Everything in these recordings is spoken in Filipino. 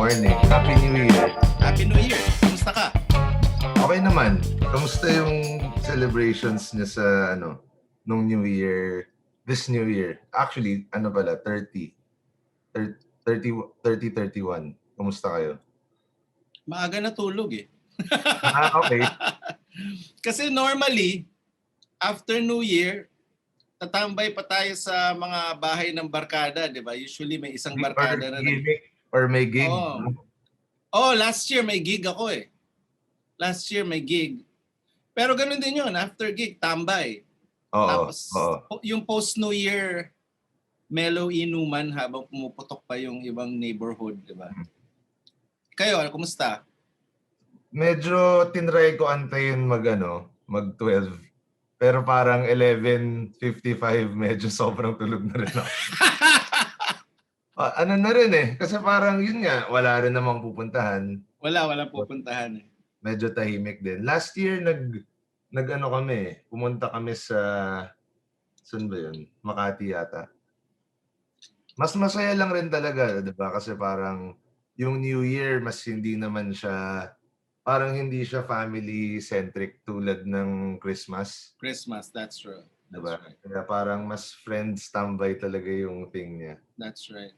morning. Happy New Year. Happy New Year. Kumusta ka? Okay naman. Kamusta yung celebrations niya sa nung New Year, this New Year? Actually, 30, 31. Kamusta kayo? Maaga natulog eh. Okay. Kasi normally, after New Year, tatambay pa tayo sa mga bahay ng barkada, di ba? Usually may isang barkada na Or may gig. Oh, last year may gig ako eh. Last year may gig. Pero ganun din yun, after gig, tambay. Tapos, yung post-New Year, mellow inuman habang pumuputok pa yung ibang neighborhood, di ba? Kayo, kumusta? Medyo tinry ko antayin mag-12. Pero parang 11:55, medyo sobrang tulog na rin ako. Ano na rin eh, kasi parang yun nga, wala rin namang pupuntahan. Walang pupuntahan eh. Medyo tahimik din. Last year, pumunta kami sa, saan ba yun? Makati yata. Mas masaya lang rin talaga, di ba? Kasi parang yung New Year, parang hindi siya family-centric tulad ng Christmas. Christmas, that's true. Diba? Right. Kaya parang mas friends tambay talaga yung thing niya. That's right.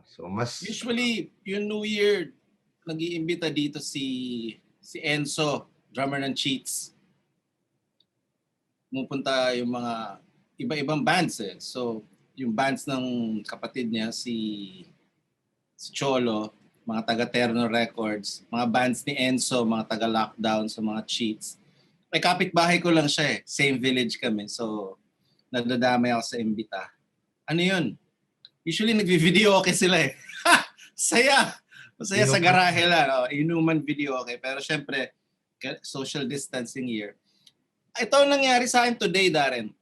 So mas usually yung New Year nag-iimbita dito si Enzo, drummer ng Cheats. Pumupunta yung mga iba-ibang bands eh. So yung bands ng kapatid niya si Cholo, mga taga-Terno Records, mga bands ni Enzo, mga taga-Lockdown, sa mga Cheats. May kapitbahay ko lang siya eh. Same village kami. So, nadadamay ako sa imbita. Ano yun? Usually, nagvi-video okay sila eh. Saya! Masaya sa garahe lang. Inuman video okay. Pero syempre, social distancing year. Ito ang nangyari sa akin today, Daren.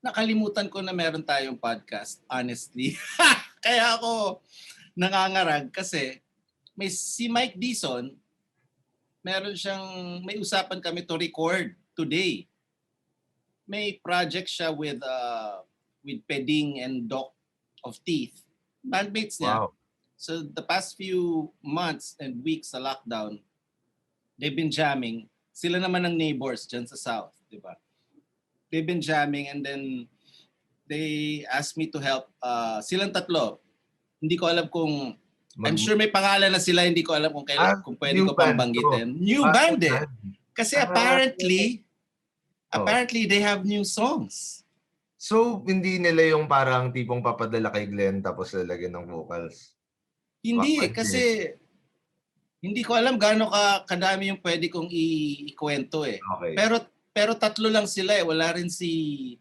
Nakalimutan ko na meron tayong podcast, honestly. Kaya ako nangangarag kasi si Mike Dison, may usapan kami to record today. May project siya with Peding and Doc of Teeth. Bandmates niya. Wow. So the past few months and weeks sa lockdown, they've been jamming. Sila naman ng neighbors dyan sa South, di ba? They've been jamming and then they asked me to help. Silang tatlo. Hindi ko alam kung I'm sure may pangalan na sila, hindi ko alam kung pwede ko pang banggitin. New band eh. Kasi apparently they have new songs. So, hindi nila yung parang tipong papadala kay Glenn tapos lalagyan ng vocals? Hindi kasi hindi ko alam gaano kadami yung pwede kong ikwento eh. Okay. Pero tatlo lang sila eh. Wala rin si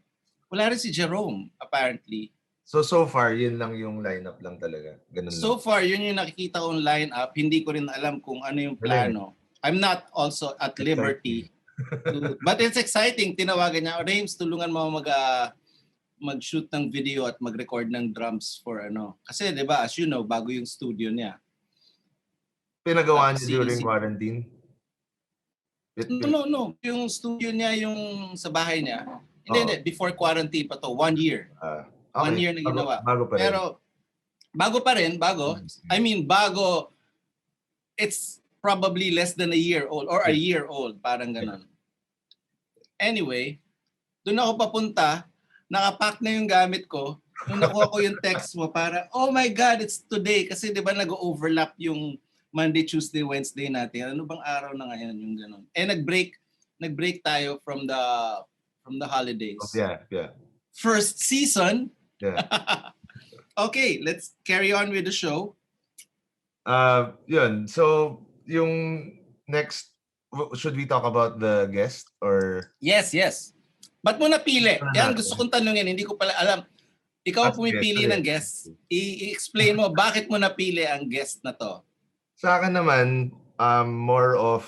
Jerome apparently. So far, yun lang yung lineup lang talaga. Ganun so lang. far, yun yung nakikita kong lineup. Hindi ko rin alam kung ano yung plano. I'm not also at liberty. But it's exciting. Tinawagan niya, Rayms, tulungan mo mag-shoot ng video at mag-record ng drums for Kasi 'di ba, as you know, bago yung studio niya. Pinagawa niya during quarantine? No. Yung studio niya, yung sa bahay niya. Hindi. Before quarantine pa to. 1 year. Okay. 1 year na ginawa. Bago pa rin. Pero, bago. I mean, bago, it's probably less than a year old or a year old. Parang ganun. Anyway, doon ako papunta. Nakapack na yung gamit ko. Nung nakuha ko yung text mo, para, oh my God, it's today. Kasi di ba nag-overlap yung Monday, Tuesday, Wednesday natin. Ano bang araw na ngayon yung ganun? Nag-break tayo from the holidays. Yeah. First season. Yeah. Okay, let's carry on with the show. Yun. So, yung next, should we talk about the guest or? Yes. Ba't mo napili? Yan gusto kong tanungin, hindi ko pala alam. Ikaw pumipili ng guest. I-explain mo bakit mo napili ang guest na to. Sa akin naman, more of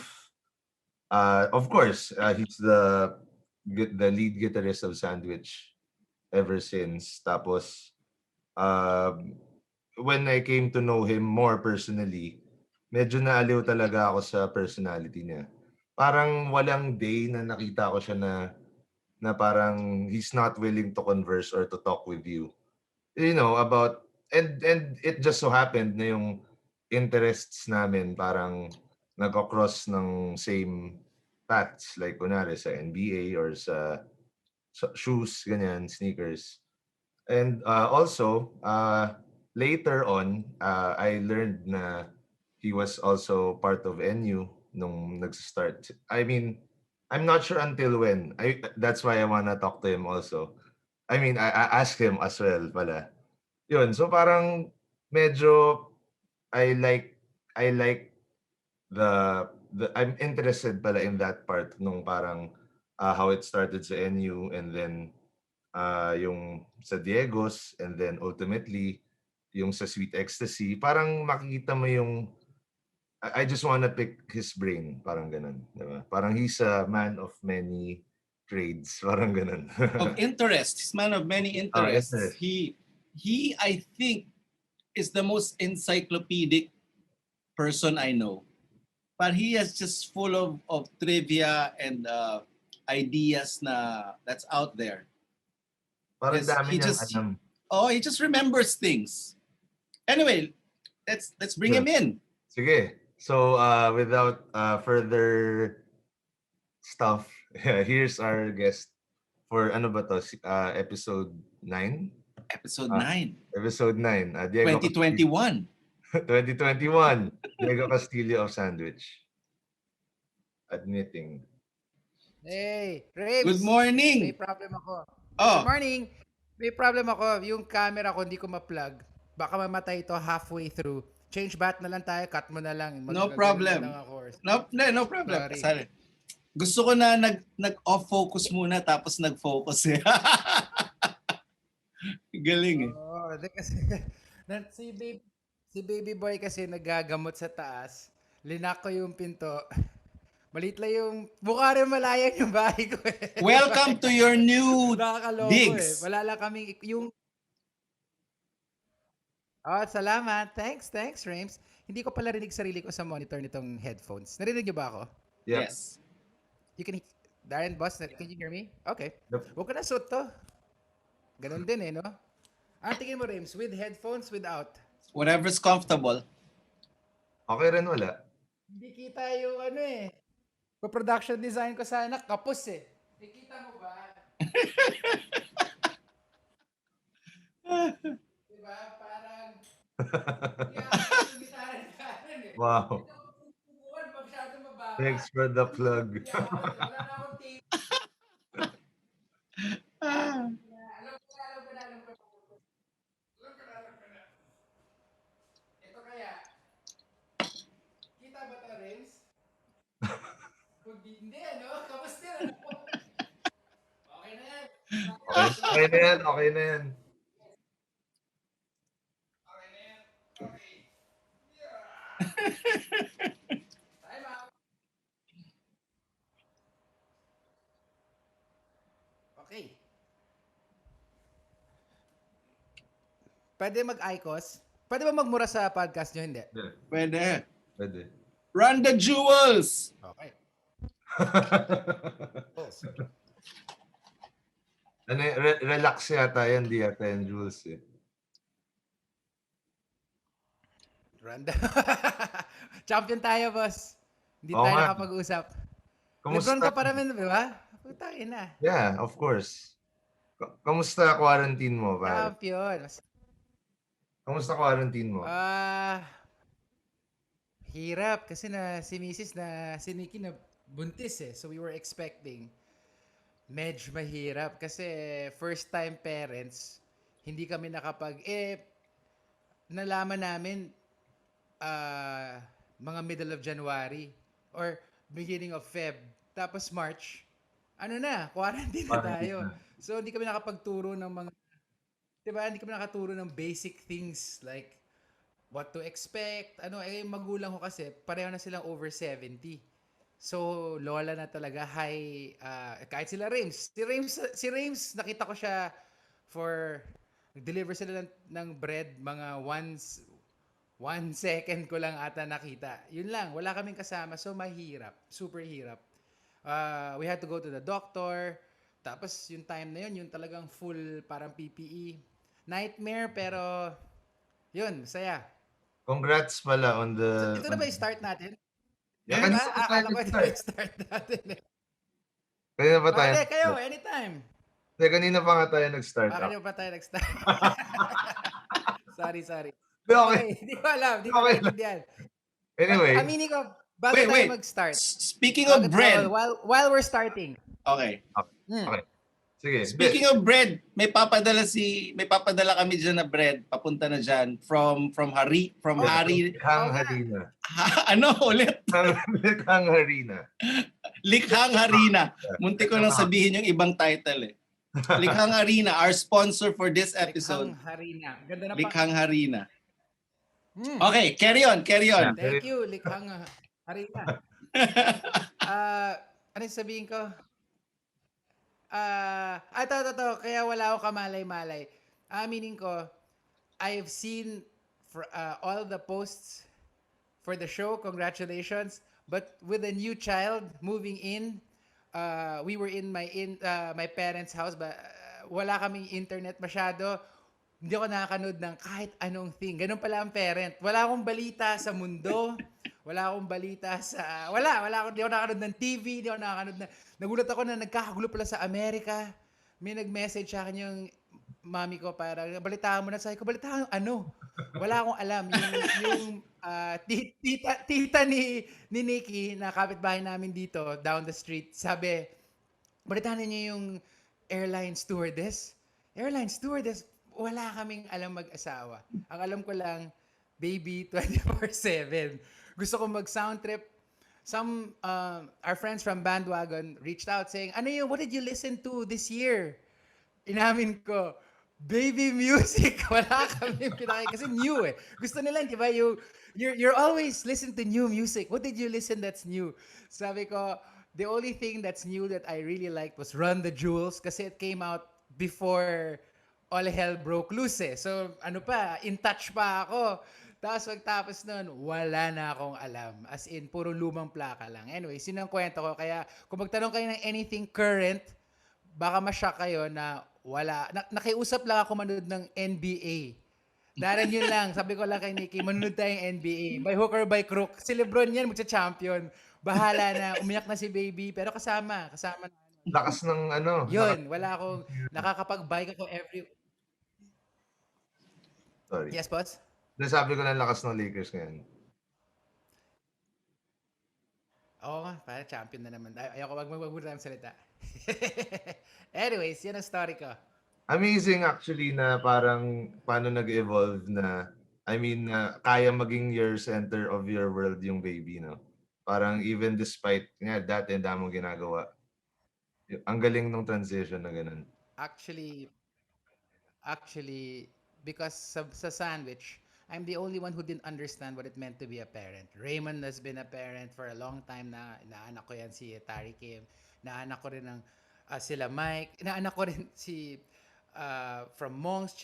course, he's the lead guitarist of Sandwich ever since. Tapos, when I came to know him more personally, medyo naaliw talaga ako sa personality niya. Parang walang day na nakita ko siya na parang he's not willing to converse or to talk with you. About and it just so happened na yung interests namin parang nagko-cross ng same paths, like kunwari sa NBA or sa shoes, ganyan, sneakers. And also, later on, I learned na he was also part of NU nung nag-start. I mean, I'm not sure until when. That's why I wanna talk to him also. I mean, I asked him as well pala. Yun, so parang medyo I like I like the I'm interested pala in that part nung parang how it started sa NU, and then yung sa Diego's, and then ultimately yung sa Sweet Ecstasy. Parang makikita mo yung I just wanna pick his brain, parang ganun, 'di ba? Parang he's a man of many trades, parang ganun. Of interest. He's man of many interests. Interest. He I think is the most encyclopedic person I know. But he is just full of trivia and ideas na that's out there. Parang dami He niyang just alam. he just remembers things. Anyway, let's bring him in. Sige. So, without further stuff, here's our guest for ano ba to? Episode 9? Episode 9. Episode 9. Diego 2021. 2021. Diego Castillo of Sandwich. Admitting. Hey, Rayms! Good morning! May problem ako. Oh. Good morning! May problem ako. Yung camera ko hindi ko ma-plug. Baka mamatay ito halfway through. Change bat na lang tayo. Cut mo na lang. No problem. Na lang ako. No problem. Sorry. Gusto ko na nag-off focus muna tapos nag-focus eh. Galing eh. Oo, kasi si baby boy kasi nagagamot sa taas. Linak ko yung pinto. Maliit lang yung mukha rin malayan yung bahay ko eh. Welcome to your new Eh. digs. Wala lang kaming yung salamat. Thanks, Rayms. Hindi ko pala rinig sarili ko sa monitor nitong headphones. Narinig niyo ba ako? Yep. Yes. You can Daren, boss, can you hear me? Okay. Yep. Huwag ko na suot to. Ganun din eh, no? Tingin mo, Rayms, with headphones, without? Whatever's comfortable. Okay rin wala. Hindi kita yung ano eh. Pa-production design ko sana, kapos eh. Nakita mo ba? Diba? Parang eh. Wow. Thanks for the plug. Wala na akong tape. Alam ko na. Ito kaya. Kita ba ito, Rayms? Hindi, ano? Kamusta na? Okay na yan. Okay na yan. Okay. Time out. Okay. Pwede mag-ICOS? Pwede ba magmura sa podcast nyo? Hindi. Pwede. Run the jewels! Okay. Relax yata yan, di yata yan, Jules eh. Champion tayo, boss. Hindi tayo nakapag-usap. Lebron ka pa naman, di ba? Putangin na. Yeah, of course. Kamusta quarantine mo, pare? Champion. Kamusta quarantine mo? Hirap kasi si Mrs. si Nikki na buntis eh. So we were expecting. Medyo mahirap kasi first time parents, hindi kami nalaman namin mga middle of January or beginning of Feb. Tapos March, quarantine na tayo. So hindi kami nakapagturo ng mga, diba, hindi kami nakaturo ng basic things like what to expect. Magulang ko kasi, pareho na silang over 70. So, lola na talaga, high, kahit sila Rayms. Si Rayms, nakita ko siya nag-deliver sila ng bread, mga 1 second ko lang ata nakita. Yun lang, wala kaming kasama. So, mahirap. Super hirap. We had to go to the doctor. Tapos, yung time na yun, yung talagang full parang PPE. Nightmare, pero Yun, saya. Congrats pala on So, the... ito na ba yung start natin? Yeah, Ito kanina ba? pa tayo Akala ko ito nag-start. yung start natin. Kanina pa tayo Hindi, kayo, nag-start. anytime. Hindi, kanina pa nga tayo nag-start. Kanina pa tayo nag-start. Sorry. Hindi, okay. Okay, hindi ko alam. Hindi ko Okay lang. naiintindihan. Anyway, Aminin ko, bago Wait, tayo wait. mag-start. Speaking of bread. While we're starting. Okay. okay. Sige. Speaking of bread, may papadala kami diyan na bread papunta na diyan from Hari Likhang nga. harina. ano ulit? Likhang harina. Likhang Harina. Munti ko nang sabihin yung ibang title eh. Likhang Harina, our sponsor for this episode. Likhang Harina. Ganda na Likhang Harina. Hmm. Okay, carry on. Yeah. Thank you, Likhang Harina. Ano yung sabihin ko? Ito. Kaya wala akong kamalay-malay. Aminin ko, I've seen all the posts for the show. Congratulations. But with a new child moving in, we were in my parents' house, but wala kaming internet masyado. Hindi ako nakakanood ng kahit anong thing. Ganun pala ang parent. Wala akong balita sa mundo. Wala akong balita sa... Hindi ako nakakanood ng TV. Hindi ako nakakanood na... Nagulat ako na nagkakagulo pala sa Amerika. May nag-message sa akin yung mami ko para, balitaan mo na. Sabi ko, balitaan ano? Wala akong alam. Yung tita ni Nikki na kapitbahay namin dito, down the street, sabi, balitaan niyo yung airline stewardess. Wala kaming alam mag-asawa. Ang alam ko lang, baby 24/7. Gusto ko mag-sound trip. Some our friends from Bandwagon reached out saying, what did you listen to this year? Inamin ko, baby music. Wala kami pinakay kasi new eh. Gusto nila, di ba? You're always listening to new music. What did you listen that's new? Sabi ko, the only thing that's new that I really liked was Run the Jewels kasi it came out before all hell broke loose eh. So, in touch pa ako. Tapos pagtapos nun, wala na akong alam. As in, puro lumang plaka lang. Anyway, yun ang kwento ko. Kaya, kung magtanong kayo ng anything current, baka ma-shock kayo na wala. Nakiusap lang ako manood ng NBA. Daren yun lang. Sabi ko lang kay Nikki, manood tayong NBA. By hook or by crook. Si Lebron yan, magsa-champion. Bahala na. Umiyak na si baby. Pero kasama na. Lakas ng Yun, wala akong nakakapag-bike ako every... Sorry. Yes, boss? Nasabi ko lang lakas ng Lakers ngayon. Oo nga, para champion na naman. Ayoko wag tayong salita. Anyways, yan ang story ko. Amazing actually na parang paano nag-evolve na kaya maging your center of your world yung baby, no? Parang even despite nga dati ang damong ginagawa. Ang galing ng transition na ganun. Actually, because sa sandwich, I'm the only one who didn't understand what it meant to be a parent. Raymund has been a parent for a long time na. Inaanak ko yan si Tari Kim. Inaanak ko rin sila Mike. Inaanak ko rin si from Mong's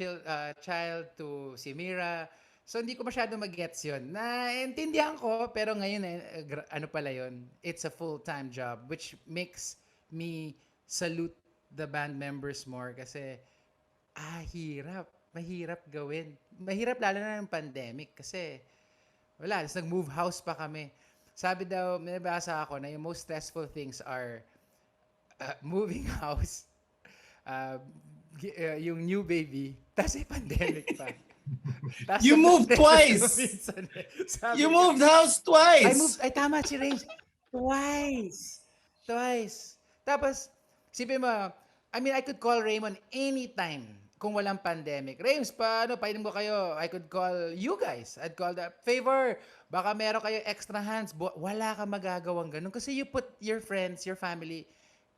child to si Mira. So, hindi ko masyado mag-gets yun. Naintindihan ko, pero ngayon, pala yun? It's a full-time job, which makes me salute the band members more kasi, hirap. Mahirap gawin. Mahirap lalo na ng pandemic kasi wala. Tapos nag-move house pa kami. Sabi daw, may nabasa ako na yung most stressful things are moving house, yung new baby, tapos yung pandemic pa. You moved twice! You moved house twice! Tama si Rayms. Twice. Tapos, sipin mo, I could call Raymund anytime kung walang pandemic. Rayms, painom ko kayo. I could call you guys. I'd call the favor. Baka meron kayo extra hands. Wala ka magagawang ganun. Kasi you put your friends, your family,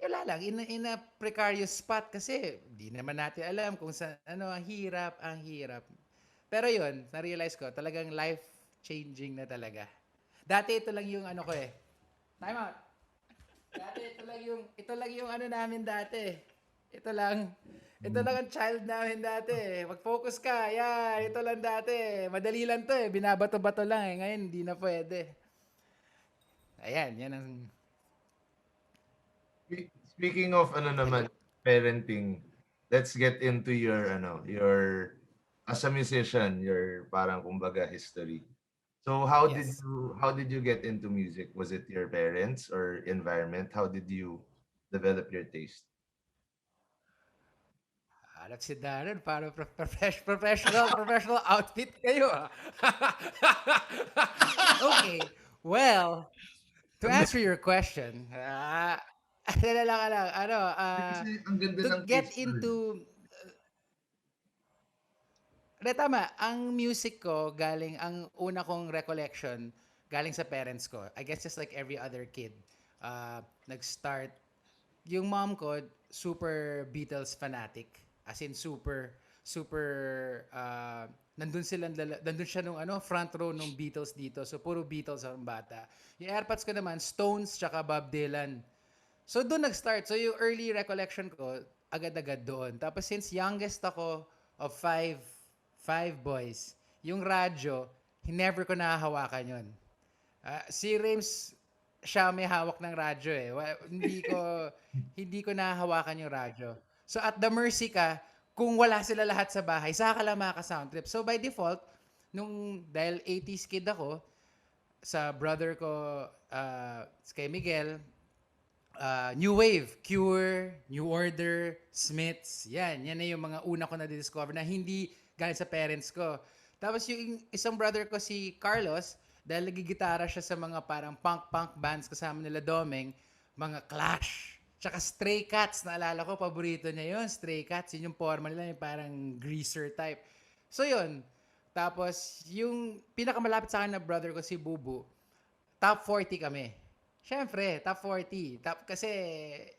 wala lang, in a precarious spot kasi di naman natin alam kung ang hirap. Pero yun, na-realize ko, talagang life-changing na talaga. Dati ito lang yung Time out. Dati ito lang yung namin dati. Ito lang ang child namin dati. Mag-focus ka. Yan, ito lang dati. Madali lang to eh. Binabato-bato lang eh. Ngayon, hindi na pwede. Ayan, yan ang... Speaking of parenting, let's get into your as a musician, you're parang kumbaga history. So how did Yes. you get into music? Was it your parents or environment? How did you develop your taste? Hanap si Daren para professional outfit kayo, ah. Okay, well, to Hindi, answer your question, ano lang, kasi ang ganda to ng get taste mo, eh. into, tama, ang music ko galing, ang una kong recollection, galing sa parents ko. I guess just like every other kid, nag-start, yung mom ko, super Beatles fanatic. As in, super, nandun siya nung front row nung Beatles dito. So, puro Beatles ang bata. Yung AirPods ko naman, Stones, tsaka Bob Dylan. So, doon nag-start. So, yung early recollection ko, agad-agad doon. Tapos, since youngest ako of five boys, yung radyo, never ko nahahawakan yun. Si Rayms, siya may hawak ng radyo eh. Hindi ko nahahawakan yung radyo. So, at the mercy ka, kung wala sila lahat sa bahay, saka ka lang makaka-sound trip. So, by default, dahil 80s kid ako, sa brother ko, kay Miguel, New Wave, Cure, New Order, Smiths, yan na yung mga una ko na-discover na hindi galing sa parents ko. Tapos yung isang brother ko, si Carlos, dahil nagigitara siya sa mga parang punk bands kasama nila Domeng, mga Clash, tsaka Stray Cats, naalala ko, paborito niya yun, Stray Cats, yun yung forma nila, yung parang greaser type. So yun, tapos yung pinakamalapit sa akin na brother ko, si Bubu, top 40 kami. Siyempre, top 40. Kasi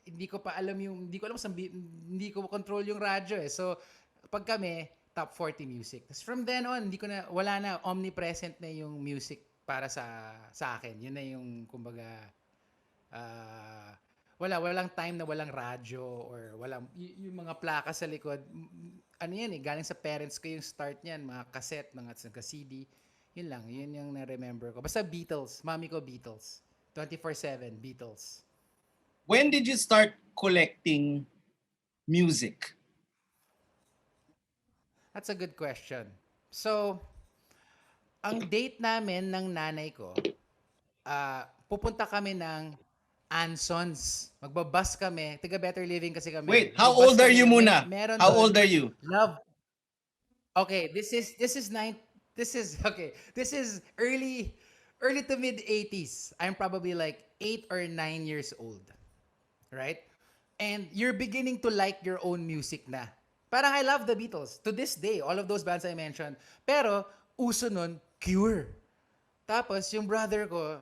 hindi ko alam hindi ko control yung radyo eh. So, pag kami, top 40 music. Tapos from then on, wala na, omnipresent na yung music para sa akin. Yun na yung, kumbaga, ah, walang time na walang radyo or yung mga plaka sa likod. Ano yan eh, galing sa parents ko yung start niyan, mga cassette, mga CD. Yun lang, yun yung na-remember ko. Basta Beatles, mami ko Beatles. 24/7 Beatles. When did you start collecting music? That's a good question. So, ang date namin ng nanay ko, pupunta kami ng Ansons. Magbabas kami. Tiga Better Living kasi kami. Wait, how Magbabas old are kami. you muna? Meron How doon. old are you? Love. Okay, this is okay. This is early to mid 80s. I'm probably like 8 or 9 years old. Right? And you're beginning to like your own music na. Parang I love the Beatles. To this day, all of those bands I mentioned. Pero, uso nun, Cure. Tapos, yung brother ko,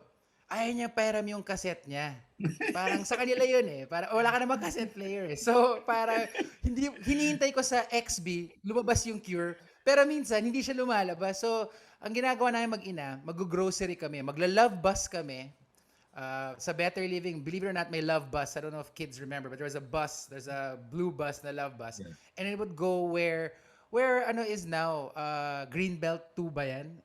ayaw niya pairam yung cassette niya. Parang sa kanila yun eh. Parang wala ka namang cassette player eh. So, parang hinihintay ko sa XB, lumabas yung Cure. Pero minsan, hindi siya lumalabas. So, ang ginagawa namin mag-ina, mag-grocery kami, magla-love bus kami. Sa Better Living, believe it or not, may love bus. I don't know if kids remember, but there's a blue bus na love bus. Yeah. And it would go where ano is now, Greenbelt 2 ba yan?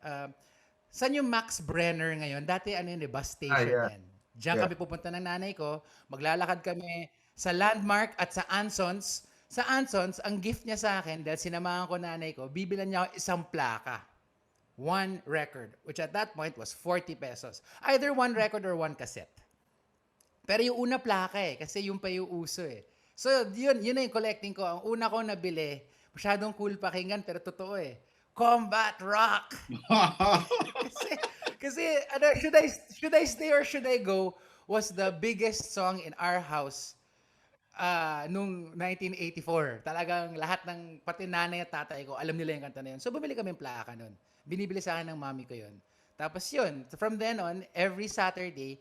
Saan yung Max Brenner ngayon? Dati ano yun, bus station Yeah. yan. Diyan Yeah. kami pupunta ng nanay ko. Maglalakad kami sa Landmark at sa Ansons. Sa Ansons, ang gift niya sa akin, dahil sinamahan ko nanay ko, bibilan niya ako isang plaka. One record, which at that point was 40 pesos. Either one record or one cassette. Pero yung una plaka eh, kasi yung pa yung uso eh. So yun na yung collecting ko. Ang una ko nabili, masyadong cool pakinggan pero totoo eh. Combat Rock! kasi ano, should I stay or should I go was the biggest song in our house nung 1984. Talagang lahat ng, pati nanay at tatay ko, alam nila yung kanta na yun. So bumili kami ng plaka nun. Binibili sa akin ng mami ko yun. Tapos yun, from then on, every Saturday,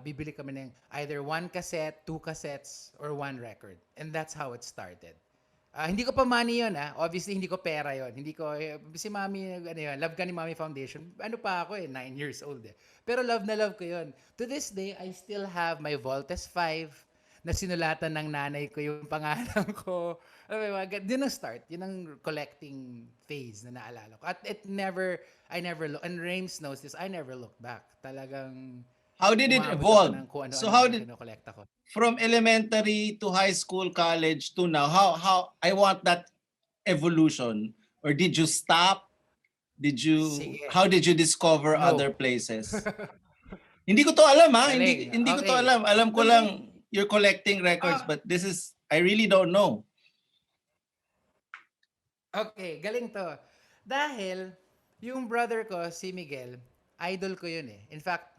bibili kami ng either one cassette, two cassettes, or one record. And that's how it started. Hindi ko pa money yun, Obviously, hindi ko pera yun. Hindi ko, si mami, ano yun, Love Ka ni Mami Foundation. Ano pa ako 9 years old eh. Pero love na love ko yun. To this day, I still have my Voltes 5 na sinulatan ng nanay ko yung pangalan ko. Yun ang start. Yun ang collecting phase na naalala ko. At I never look, and Rayms knows this, I never look back. Talagang, How did it umabot evolve? ako ng kung ano-ano So how yung did, kinokolekta ko. from elementary to high school, college to now, how I want that evolution. Or did you stop? Sige. How did you discover other No. places? Hindi ko to alam ha. Hindi, Galing. hindi ko to Okay. alam. Alam ko Nung grade, lang you're collecting records, ah, but this is, I really don't know. okay, galing to. Dahil, yung brother ko, si Miguel, idol ko yun eh. In fact,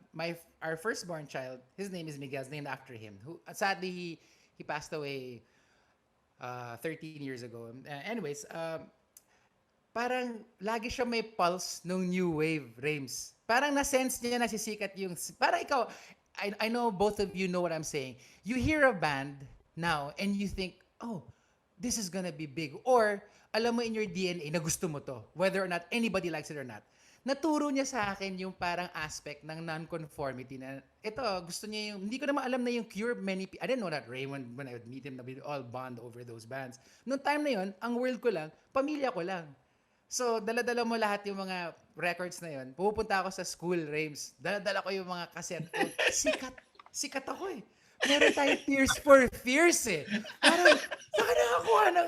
our firstborn child, his name is Miguel, named after him. Who, sadly, he passed away 13 years ago. Anyways, parang lagi siya may pulse nung new wave, Rayms. Parang na-sense niya na sisikat yung... Parang ikaw, I know both of you know what I'm saying. You hear a band now and you think, oh, this is gonna be big. Or, alam mo in your DNA na gusto mo to, whether or not anybody likes it or not. Naturo niya sa akin yung parang aspect ng non-conformity na ito, gusto niya yung, hindi ko naman alam na yung Cure, I didn't know that Raymund, when I would meet him, we'd all bond over those bands. Noong time na yun, ang world ko lang, pamilya ko lang. So, dala-dala mo lahat yung mga records na yun. Pupunta ako sa school, Rayms. Dala-dala ko yung mga cassette ko. Sikat ako eh. Meron tayong Tears for Fears eh. Parang, saan nakakuha ng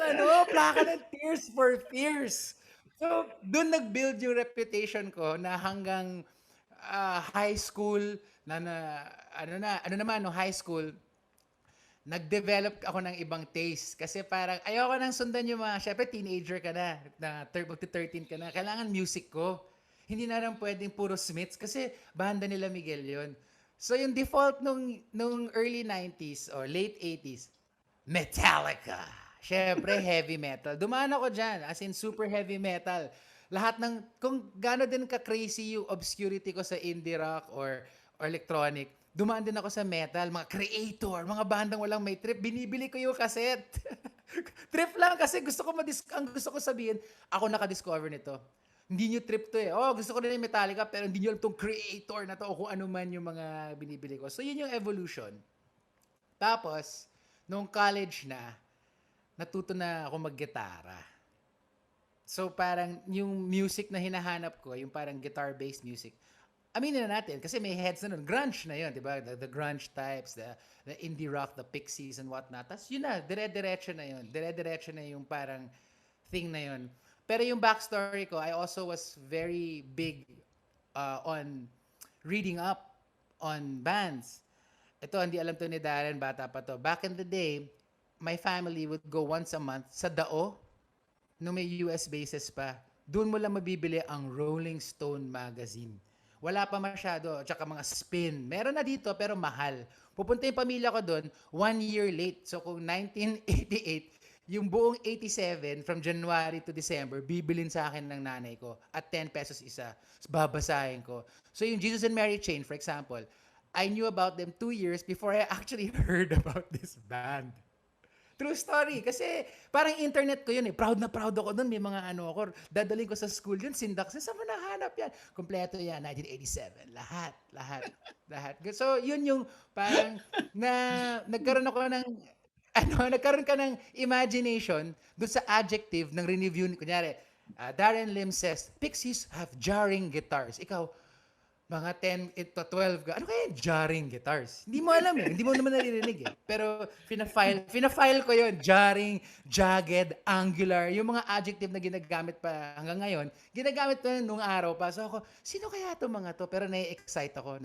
plaka ng Tears for Fears? So, doon nag-build yung reputation ko na hanggang high school, ano naman, no, high school, nag-develop ako ng ibang taste. Kasi parang, ayoko nang sundan yung mga, syempre teenager ka na 13 ka na, kailangan music ko. Hindi na lang pwedeng puro Smiths kasi banda nila Miguel yun. So yung default nung early 90s or late 80s, Metallica. Syempre, heavy metal. Dumaan ako dyan, as in super heavy metal. Lahat ng, kung gaano din ka-crazy yung obscurity ko sa indie rock or electronic, dumaan din ako sa metal, mga creator, mga bandang walang may trip, binibili ko yung cassette. Trip lang kasi ang gusto ko sabihin, ako naka-discover nito. Hindi nyo trip to eh. Oh, gusto ko rin yung Metallica, pero hindi nyo alam tong creator na to o kung ano man yung mga binibili ko. So, yun yung evolution. Tapos, nung college na, natuto na ako mag-gitara. So parang yung music na hinahanap ko, yung parang guitar-based music, aminin na natin, kasi may heads na nun. Grunge na yun, di ba? The grunge types, the indie rock, the Pixies and whatnot. Tapos yun na, dire-diretso na yun. Dire-diretso na yung parang thing na yun. Pero yung backstory ko, I also was very big on reading up on bands. Ito, hindi alam to ni Daren, bata pa to. Back in the day, my family would go once a month sa Dao, no may US bases pa. Doon mo lang mabibili ang Rolling Stone magazine. Wala pa masyado, tsaka mga spin. Meron na dito pero mahal. Pupunta yung pamilya ko doon 1 year late. So kung 1988, yung buong 87 from January to December, bibilin sa akin ng nanay ko at 10 pesos isa. So, babasahin ko. So yung Jesus and Mary chain, for example, I knew about them 2 years before I actually heard about this band. True story. Kasi parang internet ko yun eh. Proud na proud ako doon. May mga ako. Dadalhin ko sa school yun. Sindak. Saan mo nahanap yan? Kompleto yan. 1987. Lahat. So yun yung parang nagkaroon ako ng nagkaroon ka ng imagination doon sa adjective ng review. Kunyari, Daren Lim says, Pixies have jarring guitars. Ikaw, mga 10 to 12 ka. Ano kaya jarring guitars? Hindi mo alam eh. Hindi mo naman naririnig eh. Pero fina-file ko yon. Jarring, jagged, angular. Yung mga adjective na ginagamit pa hanggang ngayon, ginagamit pa nung araw pa. So ako, sino kaya itong mga to? Pero na-excite ako.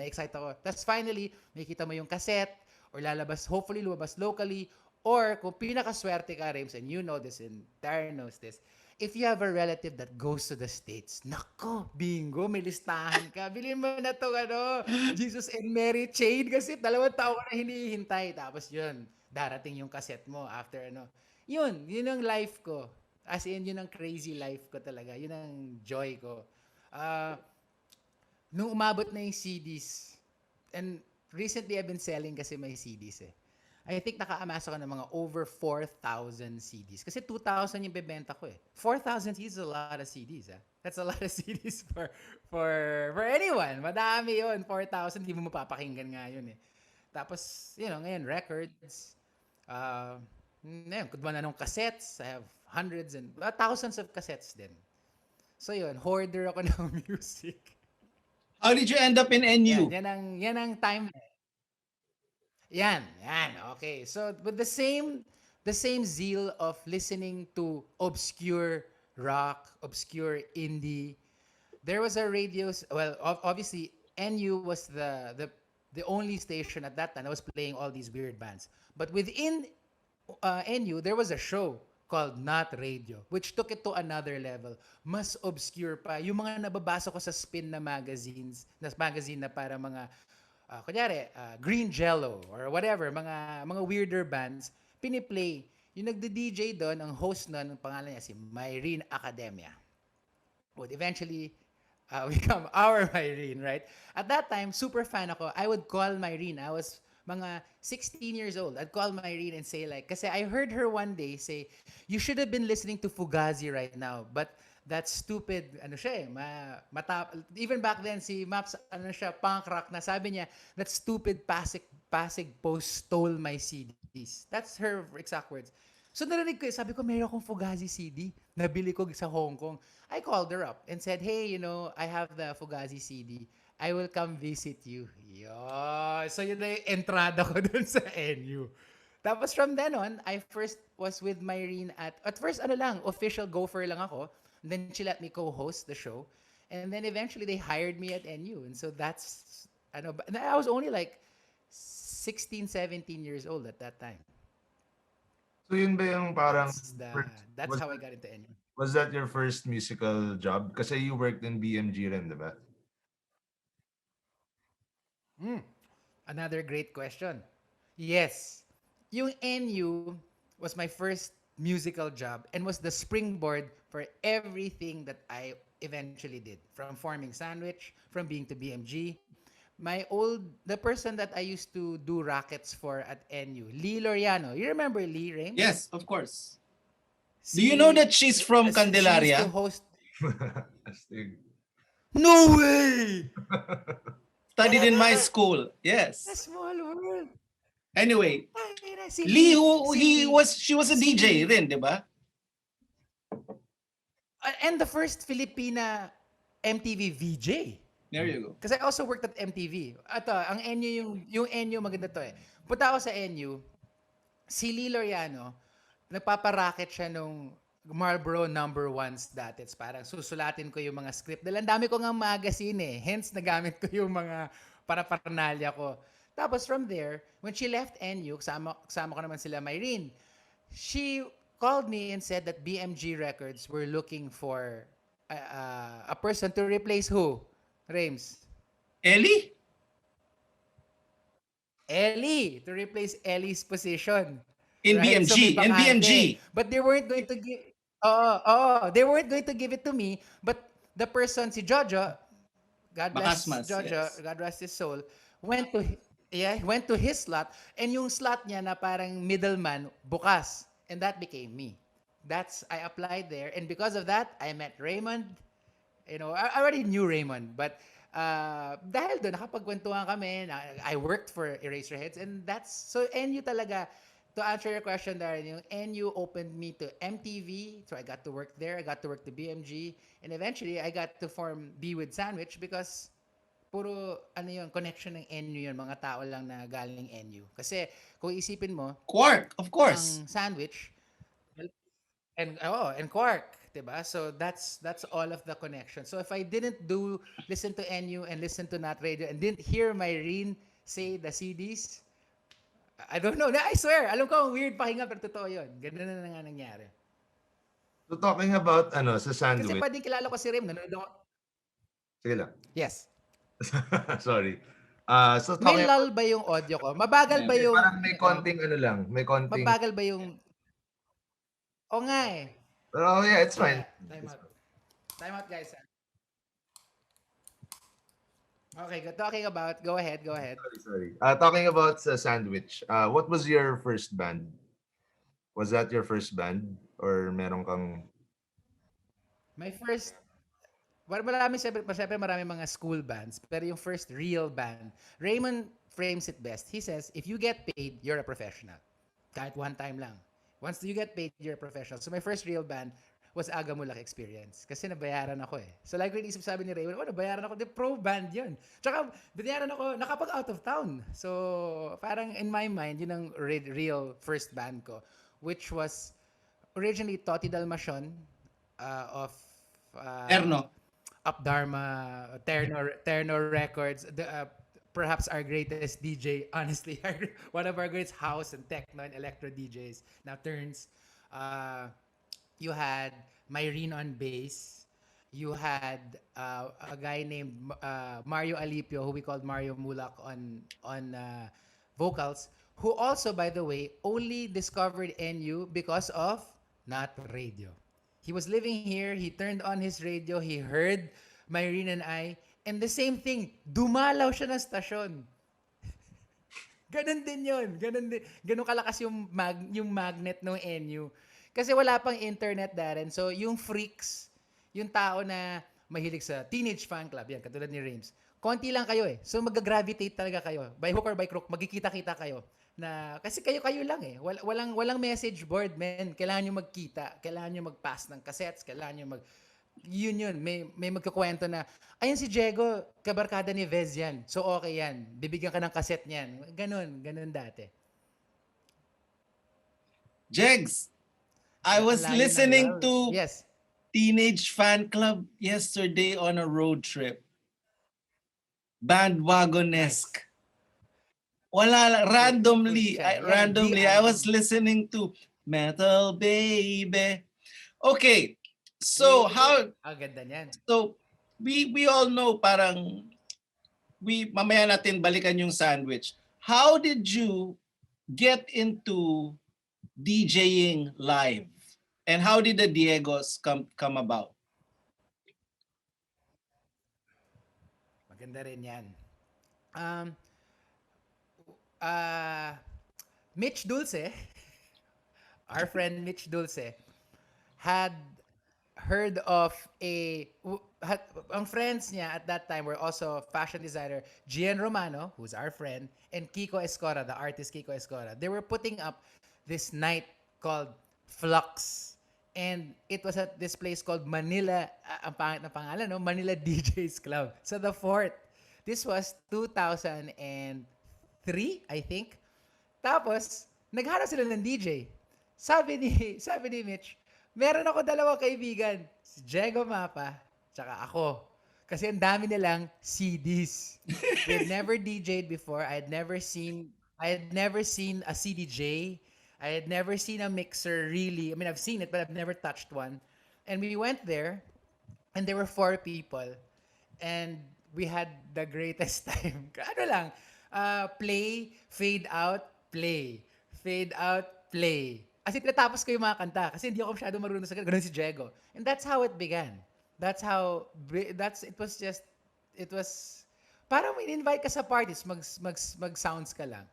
Tapos finally, makikita mo yung cassette or hopefully lumabas locally. Or kung pinakaswerte ka, Rayms, and you know this and Daren knows this, if you have a relative that goes to the States, nako, bingo, may listahan ka. Bilhin mo na to, Jesus and Mary chain kasi 2 taon ko na hinihintay. Tapos yun, darating yung cassette mo after Yun ang life ko. As in, yun ang crazy life ko talaga. Yun ang joy ko. Nung umabot na yung CDs, and recently I've been selling kasi may CDs eh. I think nakaamasa ko ng mga over 4,000 CDs. Kasi 2,000 yung bebenta ko eh. 4,000 CDs is a lot of CDs. That's a lot of CDs for anyone. Madami yun. 4,000, hindi mo mapapakinggan nga yun eh. Tapos, ngayon, records. Ngayon, kung anong cassettes, I have hundreds and thousands of cassettes din. So yun, hoarder ako ng music. How did you end up in NU? Yan ang time. Yan. Okay. So with the same zeal of listening to obscure rock, obscure indie. There was a well, obviously NU was the only station at that time that was playing all these weird bands. But within NU, there was a show called Not Radio, which took it to another level. Mas obscure pa. Yung mga nababasa ko sa spin na magazine na para mga, kunyari, Green Jello or whatever, mga weirder bands, piniplay. Yung nagde-DJ doon, ang host nun, ang pangalan niya si Myrene Academia. Would eventually become our Myrene, right? At that time, super fan ako. I would call Myrene. I was mga 16 years old. I'd call Myrene and say like, kasi I heard her one day say, you should have been listening to Fugazi right now, but that stupid, ano siya even back then, si Maps, ano siya, punk rock na sabi niya, that stupid Pasig Post stole my CDs. That's her exact words. So narinig ko, sabi ko, meron akong Fugazi CD. Nabili ko sa Hong Kong. I called her up and said, hey, I have the Fugazi CD. I will come visit you. Yo. So yun na yung entrada ko dun sa NU. Tapos from then on, I first was with Myrene at first official gopher lang ako. And then she let me co-host the show. And then eventually they hired me at NU. And so that's, I was only like 16, 17 years old at that time. So yun ba yung parang That's how I got into NU. Was that your first musical job? Kasi you worked in BMG rin, di ba? Another great question. Yes. Yung NU was my first musical job and was the springboard for everything that I eventually did. From forming Sandwich, from being to BMG. The person that I used to do rackets for at NU, Lee Loriano. You remember Lee, Rayms? Yes, of course. Do you know that she's from She used to Candelaria? host. Astig. No way! Studied in my school. A Yes. small world. Anyway, Ay, na, si Lee, si she was a DJ rin, di ba? And the first Filipina MTV VJ. There you go. Kasi I also worked at MTV. Ito, ang NU, yung NU maganda to eh. Punta ako sa NU, si Lee Loriano, nagpaparacket siya nung Marlboro number ones dati. It's parang susulatin ko yung mga script. Dahil ang dami ko nga magazine eh. Hence, nagamit ko yung mga paraparnalya ko. Tapos from there, when she left NU, kasama ko naman sila Myrene, she called me and said that BMG Records were looking for a person to replace who? Rayms. Ellie? Ellie. To replace Ellie's position. In Right? So may BMG. In bakante. BMG. But they weren't going to give... They weren't going to give it to me. But the person, si Jojo, God bless Bakasmas, Jojo, yes. God rest his soul, went to his slot, and yung slot niya na parang middleman, bukas. And that became me. I applied there, and because of that, I met Raymund. I already knew Raymund, but dahil doon, nakapagkwentuhan kami, I worked for Eraserheads, and so NU talaga, to answer your question, Daren, yung NU opened me to MTV, so I got to work there, I got to work to BMG, and eventually, I got to be with Sandwich because puro, connection ng NU yun, mga tao lang na galing NU. Kasi, kung isipin mo, Quark, of course. ang Sandwich, and Quark, diba? So that's all of the connection. So if I didn't listen to NU and listen to Not Radio and didn't hear Myrene say the CDs, I don't know. I swear, alam ko ang weird pakinggan pero totoo yun. Ganun na nga nangyari. So talking about sa Kasi Sandwich. pwedeng kilala ko si Rem, nanonood ako. Sige lang. Yes. Sorry. So May talking lull ba yung audio ko? Mabagal ba yung... parang may konting may konting. Mabagal ba yung... O nga eh. Oh yeah, it's fine. Time out guys. Okay, talking about... Go ahead. Sorry. Talking about Sandwich. What was your first band? Was that your first band? Or meron kang... My first... Siyempre marami mga school bands. Pero yung first real band, Raymund frames it best. He says, if you get paid, you're a professional. Kahit one time lang. Once you get paid, you're a professional. So my first real band was Agamulak Experience. Kasi nabayaran ako eh. So like yung isip sabi ni Raymond, nabayaran ako. Pro band yun. Tsaka binayaran ako, nakapag out of town. So parang in my mind, yun ang real first band ko. Which was originally Toti Dalmatian, of Erno. Up Dharma, Terno Records, perhaps our greatest DJ, honestly, one of our greatest house and techno and electro DJs. Now turns, you had Myrene on bass. You had a guy named Mario Alipio, who we called Mario Mulak on vocals, who also, by the way, only discovered NU because of not radio. He was living here, he turned on his radio, he heard Myrene and I, and the same thing, dumalaw siya ng stasyon. Ganun din yun. Ganun kalakas yung magnet ng NU. Kasi wala pang internet, Daren. So, yung freaks, yung tao na mahilig sa teenage fan club, yan, katulad ni Rayms, konti lang kayo eh. So, mag-gravitate talaga kayo. By hook or by crook, magkikita-kita kayo. Kasi kayo lang eh. Walang message board, men. Kailangan nyo magkita. Kailangan nyo mag-pass ng cassettes. Kailangan nyo yun. May magkukwento na, ayun si Diego, kabarkada ni Vez yan. So, okay yan. Bibigyan ka ng cassette niyan. Ganun dati. Jegs, I was listening to Yes. Teenage Fan Club yesterday on a road trip. Bandwagonesque. Nice. Wala lang, randomly, Randomly. I was listening to Metal Baby. Okay, so Ang ganda niyan. So, we all know parang, mamaya natin balikan yung sandwich. How did you get into DJing live? And how did the Diegos come about? Maganda rin yan. Mitch Dulce, our friend Mitch Dulce, had heard of ang friends niya at that time were also fashion designer Gian Romano, who's our friend, and Kiko Escora, the artist Kiko Escora. They were putting up this night called Flux. And it was at this place called Manila, ang pangit na pangalan, no? Manila DJs Club. So the Fort. This was 2003, I think. Tapos, naghanap sila ng DJ. Sabi ni Mitch, meron ako dalawang kaibigan, si Diego Mapa, tsaka ako. Kasi ang dami nilang CDs. We had never DJ'd before. I had never seen a CDJ. I had never seen a mixer really. I mean, I've seen it, but I've never touched one. And we went there, and there were 4 people. And we had the greatest time. Ano lang, play, fade out, play. Fade out, play. As in, tinatapos ko yung mga kanta. Kasi hindi ako masyado marunong sa ganun si Diego. And that's how it began. It was, parang in-invite ka sa parties, mag-sounds ka lang.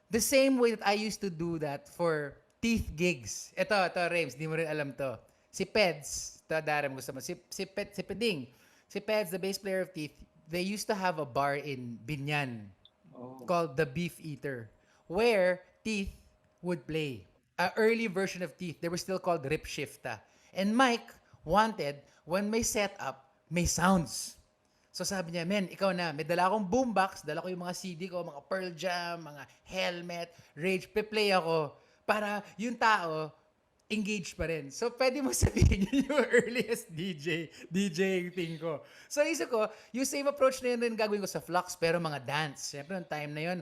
The same way that I used to do that for Teeth gigs. Ito, Rayms, di mo rin alam to. Si Peds, Daren, gusto mo. Si Peding. Si Peds, the bass player of Teeth, they used to have a bar in Binyan called the Beef Eater, where Teeth would play. An early version of Teeth, they were still called Rip Shifta. And Mike wanted, when may setup, may sounds. So sabi niya, men, ikaw na, may dala akong boombox, dala ko yung mga CD ko, mga Pearl Jam, mga Helmet, Rage, play ako, para yung tao, engaged pa rin. So pwede mo sabihin yun yung earliest DJing thing ko. So isip ko, yung same approach na yun rin gagawin ko sa Flux, pero mga dance. Siyempre, yung time na yun,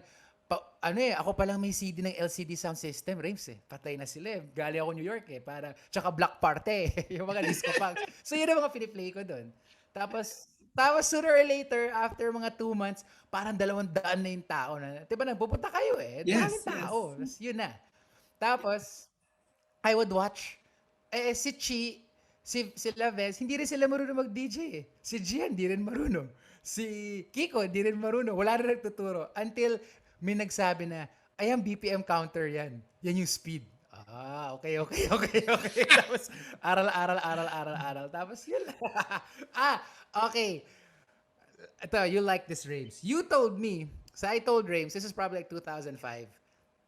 ako palang may CD ng LCD sound system, Rayms eh. Patay na sila eh. Gali ako New York eh. Tsaka Black Party eh. Yung mga disco packs. So yun ang mga piniplay ko doon. Tapos sooner or later, after mga 2 months, parang 200 na yung tao na. Diba na, pupunta kayo eh. Daming tao. Yes. Yun na. Tapos, I would watch. Si Chi, si Lavez, hindi rin sila marunong mag-DJ eh. Si Gian, hindi rin marunong. Si Kiko, hindi rin marunong. Wala rin nagtuturo. Until may nagsabi na, ay, ang BPM counter yan. Yan yung speed. Okay. Tapos, aral. Tapos, yun. Okay. Ito, you like this, Rayms. You told me, so I told Rayms, this is probably like 2005.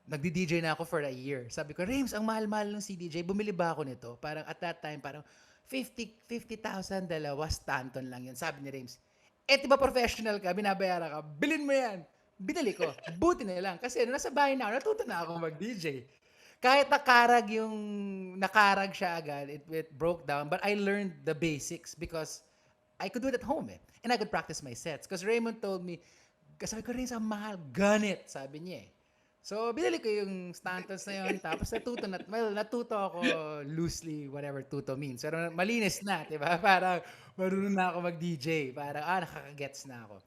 Nagdi-DJ na ako for a year. Sabi ko, Rayms, ang mahal-mahal ng CDJ, bumili ba ako nito? Parang at that time, parang 50,000 dalawa, Stanton lang yun. Sabi ni Rayms, diba professional ka, binabayaran ka, bilhin mo yan. Binili ko. Buti na lang. Kasi nasa bahay na ako, natuto na ako mag-DJ. kahit nakarag siya agad, it broke down, but I learned the basics because I could do it at home eh. And I could practice my sets. Because Raymond told me, sabi ko, Rayms, ang mahal, gun it, sabi niya eh. So, binili ko yung Stantons na yun, tapos natuto ako loosely, whatever tuto means. Pero malinis na, di ba? Parang marunong na ako mag-DJ. Parang, nakakagets na ako.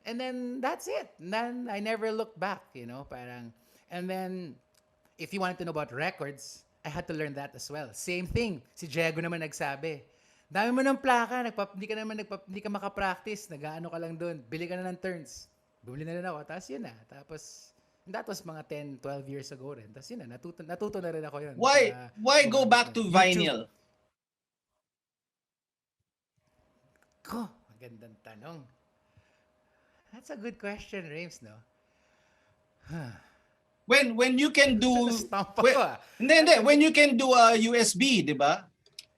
And then, that's it. And then, I never looked back, parang, and then, if you wanted to know about records, I had to learn that as well. Same thing. Si Diego naman nagsabi. Dami mo ng plaka, hindi ka makapractice, nag-aano ka lang doon, bili ka na ng turns. Bumili na rin ako, tapos yun na. Tapos, that was mga 10, 12 years ago rin. Tapos yun na, natuto na rin ako yun. Why go back to vinyl? Magandang tanong. That's a good question, Rayms, no? When you can do when you can do a USB, 'di ba?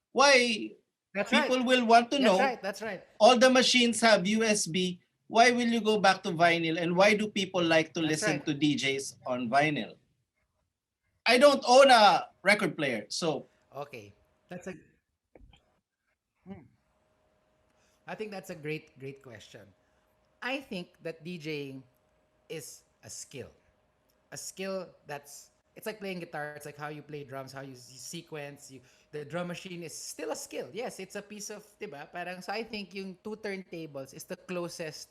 Why people will want to know? That's right. All the machines have USB. Why will you go back to vinyl, and why do people like to listen to DJs on vinyl? I don't own a record player, so okay. I think that's a great question. I think that DJing is a skill. A skill it's like playing guitar, it's like how you play drums, how you sequence, the drum machine is still a skill. Yes, it's a piece of, diba? Parang, so I think yung two turntables is the closest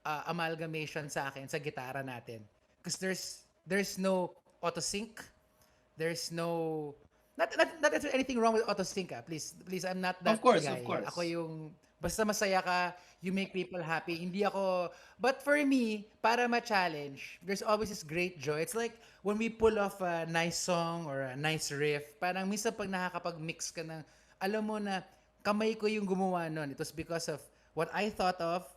amalgamation sa akin sa gitara natin. Because there's no auto sync. There's no not that there's anything wrong with auto sync. Please I'm not that guy. Of course. Ako yung basta masaya ka, you make people happy. Hindi ako, but for me, para ma-challenge, there's always this great joy. It's like when we pull off a nice song or a nice riff, parang minsan pag nakakapag-mix ka ng, alam mo na kamay ko yung gumawa nun. It was because of what I thought of.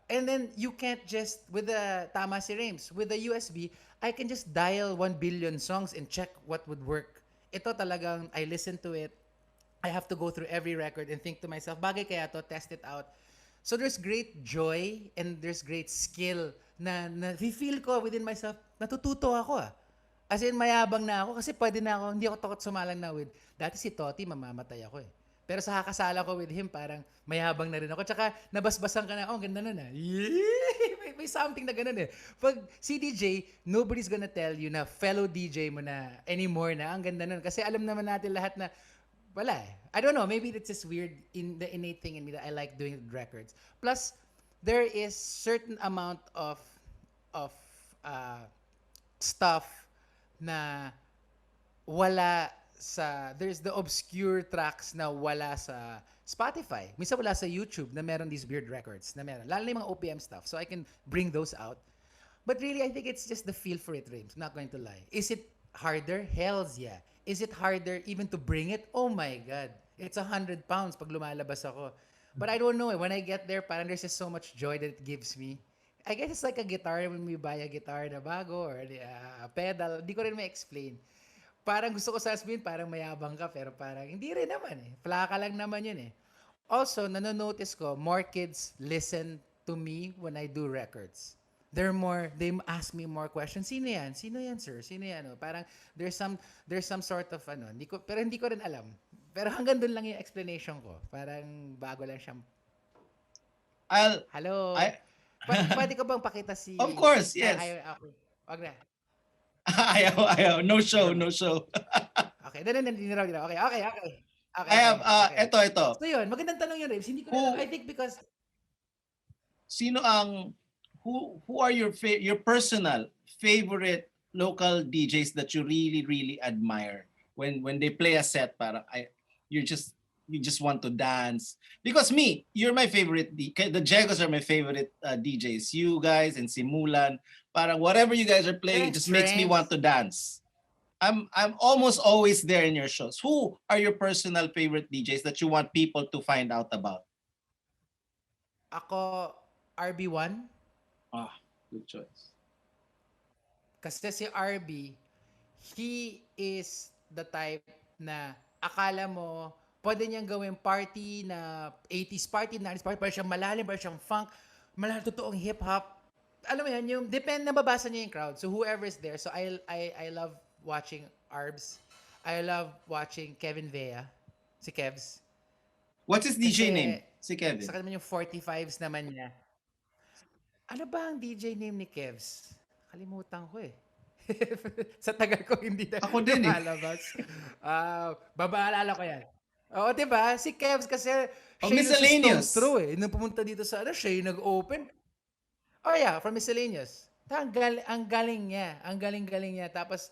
And then you can't just, with the tama si Rayms, with the USB, I can just dial 1 billion songs and check what would work. Ito talagang, I listen to it, I have to go through every record and think to myself, bagay kaya to, test it out. So there's great joy and there's great skill na feel ko within myself, natututo ako As in, mayabang na ako kasi pwede na ako, hindi ako takot sumalang na with, dati si Toti, mamamatay ako Pero sa kakasala ko with him, parang mayabang na rin ako. Tsaka nabasbasan ka na, ganda nun may something na ganun Pag si DJ, nobody's gonna tell you na fellow DJ mo na anymore na, ang ganda nun. Kasi alam naman natin lahat na, wala I don't know, maybe it's just weird in the innate thing in me that I like doing records. Plus, there is certain amount of stuff na wala there's the obscure tracks na wala sa Spotify. Minsan wala sa YouTube na meron these weird records na meron. Lalo na yung mga OPM stuff. So I can bring those out. But really, I think it's just the feel for it, Rayms. I'm not going to lie. Is it harder? Hells yeah. Is it harder even to bring it? Oh my God. It's 100 pounds pag lumalabas ako. But I don't know When I get there, parang there's just so much joy that it gives me. I guess it's like a guitar when we buy a guitar na bago or a pedal. Hindi ko rin ma-explain. Parang gusto ko sabihin, parang mayabang ka, pero parang hindi rin naman Plaka lang naman yun Also, nanonotice ko, more kids listen to me when I do records. They ask me more questions. Sino yan? Sino yan, sir? Sino yan? Parang there's some sort of pero hindi ko rin alam. Pero hanggang doon lang yung explanation ko. Parang bago lang siyang Hello. Pwede ko bang pakita si Of course, yes. Wag na. ayaw. No show. Okay. Okay. I have ito. So yun, magandang tanong yun, Rayms. Hindi ko I think because who are your personal favorite local DJs that you really admire when they play a set you just want to dance? Because you're my favorite. The Jegos are my favorite DJs. You guys and Simulan, parang whatever you guys are playing, just makes me want to dance. I'm almost always there in your shows. Who are your personal favorite DJs that you want people to find out about? Ako, RB1. Good choice. Kasi si RB, he is the type na akala mo pwede niyang gawin party na 80s party, 90s party, parang siyang malalim, parang siyang funk, malalim totoong hip-hop. alam mo yan, yung nababasa niya yung crowd. So whoever is there. So I love watching Arbs. I love watching Kevin Vea, si Kevs. What's his DJ name? Kasi Si Kevin. sa kanya yung 45s naman niya. Ano ba ang DJ name ni Kevs? Kalimutan ko eh. Sa tagal ko hindi na Ako din eh. lumalabas. Babaalala ko yan. Oo, diba? Si Kevs kasi siya yung Miscellaneous. stone's throw eh. Nung pumunta dito sa siya yung nag-open. Oh yeah, from Miscellaneous. Ang galing niya. Ang galing-galing niya. Tapos,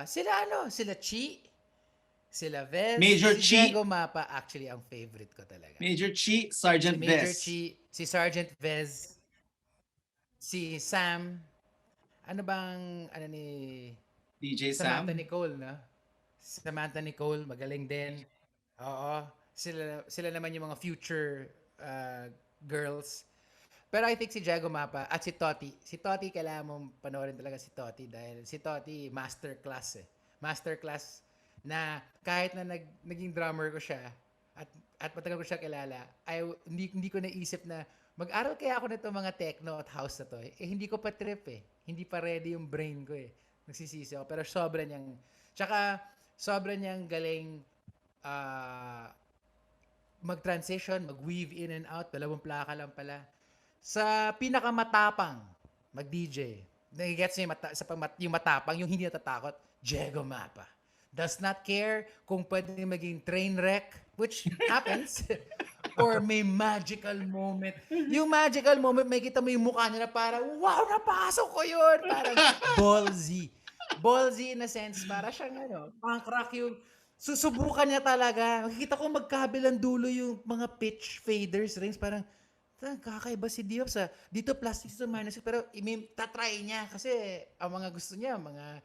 sila Chi, sila Vez, Major si Chi. Diego Mapa, actually, ang favorite ko talaga. Major Chi, Sergeant Si Major Vez. Chi, si Sergeant Vez, si Sam, ano bang, ni DJ Sam. Samantha Nicole, no? Samantha Nicole, magaling din. Oo. Sila naman yung mga future girls. Pero I think si Diego Mapa at si Toti. Si Toti, kailangan mong panoorin talaga si Toti dahil si Toti, masterclass eh. Masterclass na kahit na naging drummer ko siya at matagal ko siya kilala, hindi ko naisip na mag-aral kaya ako nito mga techno at house na to. Hindi ko pa trip eh. Hindi pa ready yung brain ko eh. Nagsisisi ako. Pero sobra niyang galing mag-transition, mag-weave in and out. 2 plaka lang pala. Sa pinakamatapang mag-DJ, nagigets niyo yung matapang, yung hindi natatakot, Diego Mapa. Does not care kung pwede maging train wreck, which happens, or may magical moment. Yung magical moment, may kita mo yung mukha niya na parang, wow, napasok ko yun! Parang ballsy. Ballsy in a sense, para siyang punk rock yung susubukan niya talaga. Makikita ko magkabilang dulo yung mga pitch faders, Rayms, parang, kakaiba si Diop sa dito plastic sa minus, pero tatry niya kasi ang mga gusto niya, mga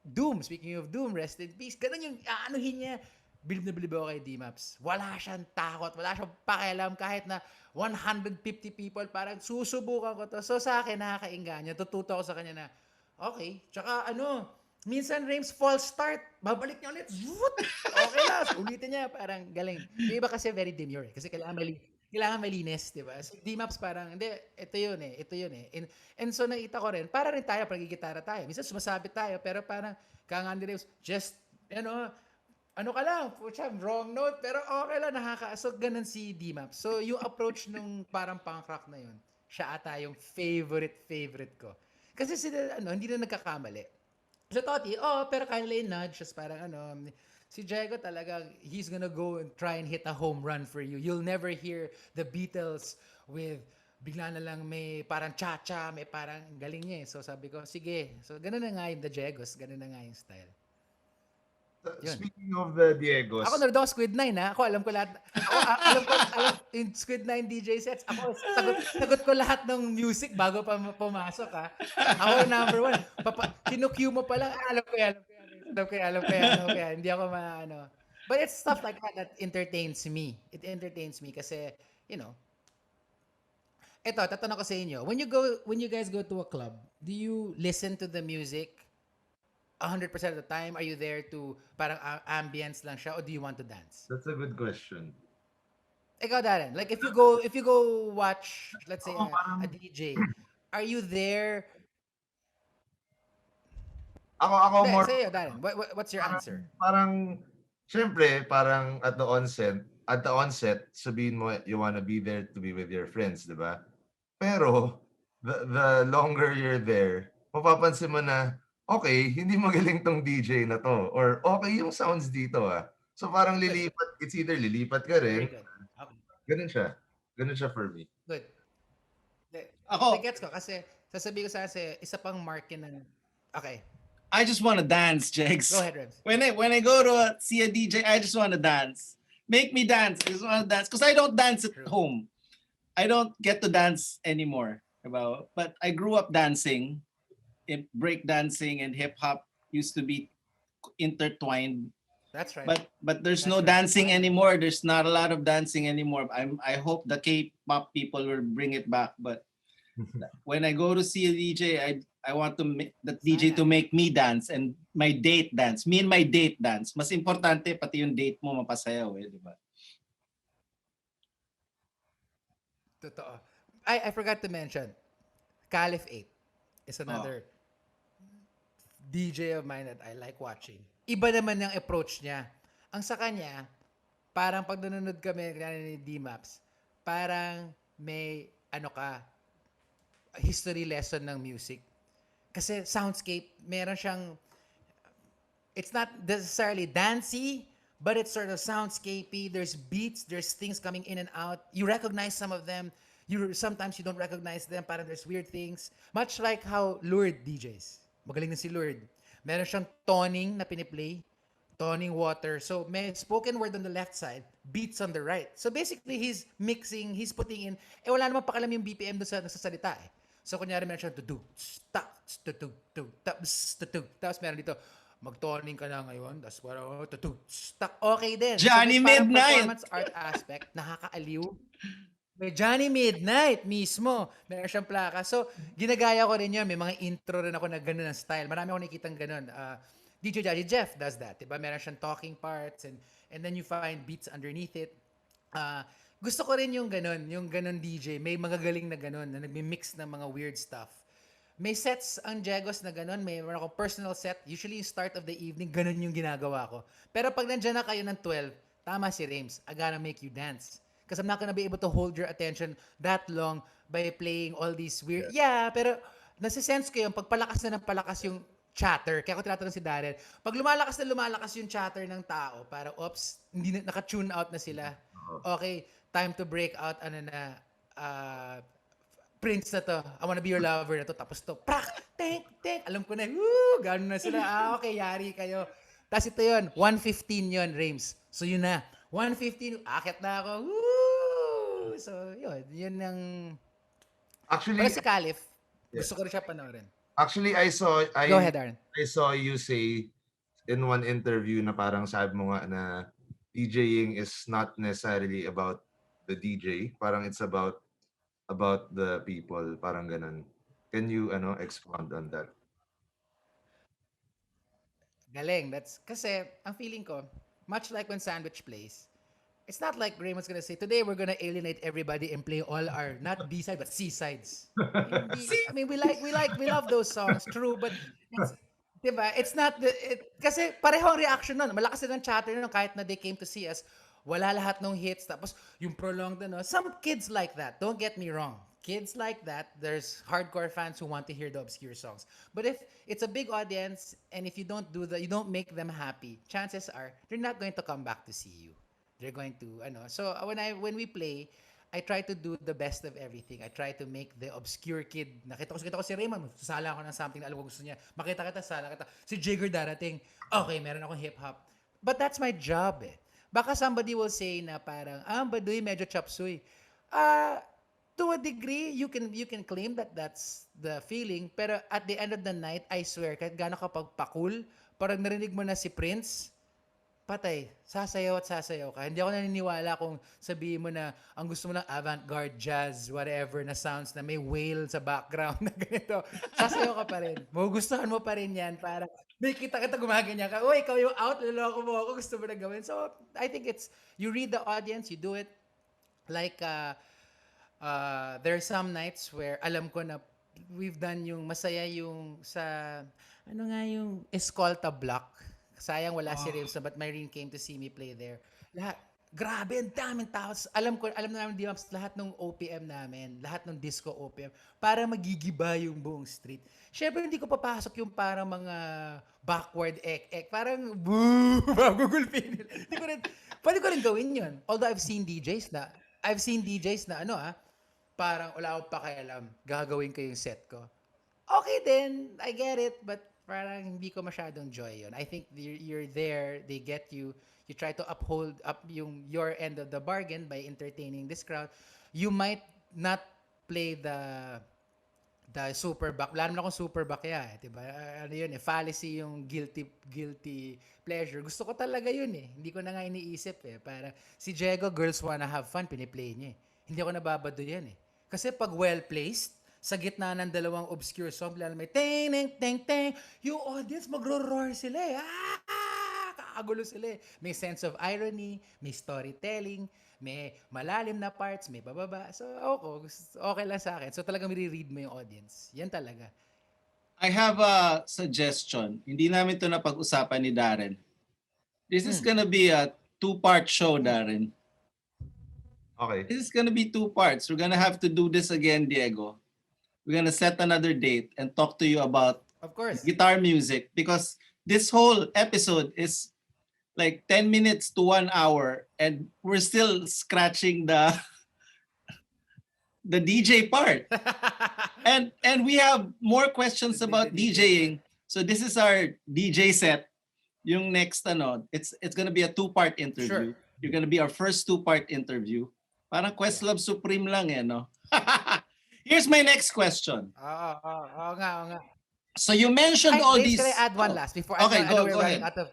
Doom, speaking of Doom, rest in peace. Ganun yung aanuhin niya. Bilib na bilib ako kay D-Maps. Wala siyang takot, wala siyang pakialam kahit na 150 people, parang susubukan ko to. So sa akin, nakakainganyo. Tututo ako sa kanya na, okay, tsaka minsan Rayms false start, babalik niya ulit, okay na, ulitin niya, parang galing. Yung iba kasi very demure kasi kailangan malinis, di ba? So, D-Maps parang, hindi, ito yun eh. And so, nakita ko rin, para rin tayo, pag-gitara tayo. Minsan, sumasabit tayo, pero parang, kangan ni Rayms, just, ano ka lang, pucha, wrong note, pero okay lang, so, ganun si D-Maps. So, yung approach nung parang punk rock na yun, siya ata yung favorite ko. Kasi sila, hindi na nagkakamali. So, Toti, pero kindly nudge, just parang, si Diego talaga, he's gonna go and try and hit a home run for you. You'll never hear the Beatles with bigla na lang may parang cha-cha, may parang galing niya eh. So sabi ko, sige. So ganun na nga yung the Diegos, ganun na nga yung style. Speaking of the Diegos. Ako nanood ako Squid 9 ha. Ako alam ko lahat. Alam yung Squid 9 DJ sets. Ako sagot ko lahat ng music bago pa pumasok ha. Ako number 1. Kinu-cue mo pa lang, alam ko yan. Hindi ako But it's stuff like that entertains me. It entertains me kasi, Ito, tatanong ko sa inyo. When you guys go to a club, do you listen to the music 100% of the time? Are you there to parang ambience lang siya, or do you want to dance? That's a good question. Ikaw, Daren, like if you go watch, let's say a DJ, are you there? Ako more. Say, Daren, what's your answer? Parang, syempre, parang at the onset, sabihin mo you wanna be there to be with your friends, di ba? Pero, the longer you're there, mapapansin mo na, okay, hindi magaling tong DJ na to. Or, okay yung sounds dito ah. So parang lilipat, it's either lilipat ka rin. Very good. Okay. Ganun siya for me. Good. Ako, Gets ko kasi sasabihin ko sa isa pang mark ng okay. I just want to dance, Jegs. Go ahead, Rayms. When I go to see a DJ, I just want to dance. Make me dance. I just want to dance because I don't dance at home. I don't get to dance anymore. But I grew up dancing. Break dancing and hip hop used to be intertwined. That's right. But there's no dancing anymore. There's not a lot of dancing anymore. I hope the K-pop people will bring it back. But when I go to see a DJ, I want to make the DJ to make me dance and my date dance. Me and my date dance. Mas importante pati yung date mo mapasayaw di ba? Totoo. I forgot to mention, Caliph 8 is another DJ of mine that I like watching. Iba naman yung approach niya. Ang sa kanya, parang pag nanonood kami ni D-Maps, parang may ano ka, history lesson ng music. Kasi soundscape, meron siyang, it's not necessarily dancey, but it's sort of soundscapey. There's beats, there's things coming in and out. You recognize some of them. Sometimes you don't recognize them. Parang there's weird things. Much like how Lourdes DJs. Magaling na si Lourdes. Meron siyang toning na piniplay. Toning water. So may spoken word on the left side, beats on the right. So basically, he's mixing, he's putting in, wala naman pakalam yung BPM doon sa salita eh. So kunyari meron siyang tutu, tak, tutu, tutu, tapos meron dito, mag-toning ka na ngayon, that's what, tutu, tak, okay din. Johnny So, may parang Midnight! performance art aspect, nakakaaliw. May Johnny Midnight mismo. Meron siyang plaka. So, ginagaya ko rin yun. May mga intro rin ako na gano'n ang style. Marami ako nakikitang gano'n. DJ Judgy Jeff does that. Diba? Meron siyang talking parts and then you find beats underneath it. Gusto ko rin yung gano'n DJ. May mga galing na gano'n na nagmi-mix ng mga weird stuff. May sets ang Jegos na gano'n. May meron akong personal set. Usually, start of the evening, gano'n yung ginagawa ko. Pero pag nandiyan na kayo ng 12, tama si Rayms, I gotta make you dance. Because I'm not gonna be able to hold your attention that long by playing all these weird... Yeah, pero nasisense ko yung pagpalakas na ng palakas yung chatter. Kaya ako tinatanong si Daren, pag lumalakas na lumalakas yung chatter ng tao, para, oops, hindi na, naka-tune out na sila. Okay, time to break out, Prince na to, I wanna be your lover na to, tapos to, prak, tank, alam ko na, gano'n na sila, okay, yari kayo. Tapos ito yun, 1:15 yun, Rayms. So yun na, 1:15, akit na ako, so yun ang... Actually, pero si Caliph, gusto ko rin siya panoorin. Actually, Go ahead, Daren. I saw you say in one interview na parang sabi mo nga na DJing is not necessarily about the DJ, parang it's about the people, parang ganun. Can you expound on that? Galing. That's kasi ang feeling ko, much like when Sandwich plays, it's not like Raymond's gonna say, today we're gonna alienate everybody and play all our not B-side but C-sides. I mean, we love those songs, true, but it's, diba? It's not kasi pareho ang reaction nun. Malakas din ang chatter nun kahit na they came to see us. Wala lahat ng hits. Tapos yung prolonged some kids like that. Don't get me wrong. Kids like that, there's hardcore fans who want to hear the obscure songs. But if it's a big audience and if you don't you don't make them happy, chances are they're not going to come back to see you. They're going to So when we play, I try to do the best of everything. I try to make the obscure kid. Nakita ko si Raymund, sasala ako ng something na alam ko gusto niya. Makita kita, sala kita. Si Jigger darating, okay, meron akong hip-hop. But that's my job eh. Baka somebody will say na parang, Baduy, medyo chop suey. To a degree, you can claim that that's the feeling. Pero at the end of the night, I swear, kahit gaano ka pagpakul, parang narinig mo na si Prince, patay, sasayaw at sasayaw ka. Hindi ako naniniwala kung sabihin mo na ang gusto mo lang avant-garde jazz, whatever na sounds na may whale sa background na ganito. Sasayaw ka pa rin. Magugustuhan mo pa rin yan para may kita gumaganyan ka. Uy, ikaw yung out, luloko mo ako, gusto mo na gawin. So, I think it's, you read the audience, you do it. Like, there are some nights where alam ko na we've done yung masaya yung sa, yung Escolta Block. Sayang wala si Rayms, but Myrene came to see me play there. Grabe, ang daming tao. Alam na namin, D-Maps, lahat ng OPM namin, lahat ng disco OPM, para magigiba yung buong street. Syempre, hindi ko papasok yung parang mga backward ek. Parang, boo, magugulpin. Pwede ko rin gawin yun. Although I've seen DJs na parang wala akong pakialam, gagawin ko yung set ko. Okay then, I get it, but parang hindi ko masyadong joy yun. I think you're there, they get you, you try to uphold your end of the bargain by entertaining this crowd. You might not play the super back. Wala naman akong super back diba? Fallacy yung guilty pleasure. Gusto ko talaga yun Hindi ko na nga iniisip Para si Diego, Girls Wanna Have Fun, piniplay niya Hindi ako nababado yan Kasi pag well-placed, sa gitna ng dalawang obscure song, may ting, ting, ting, ting, yung audience magro-roar sila nakakagulo sila eh. May sense of irony, may storytelling, may malalim na parts, may bababa. So, okay lang sa akin. So, talagang reread mo yung audience. Yan talaga. I have a suggestion. Hindi namin to napag-usapan ni Daren. This is gonna be a 2-part show, Daren. Okay. This is gonna be 2 parts. We're gonna have to do this again, Diego. We're gonna set another date and talk to you about Of course. guitar music, because this whole episode is like 10 minutes to 1 hour and we're still scratching the DJ part. And we have more questions about The DJ DJing. So this is our DJ set. Yung next it's gonna be a 2-part interview. Sure. You're gonna be our first 2-part interview. Parang Questlove Supreme lang no? Here's my next question. Oo nga. So you mentioned all Rames, these. can I add one last before Okay, I know go we're running ahead. out of...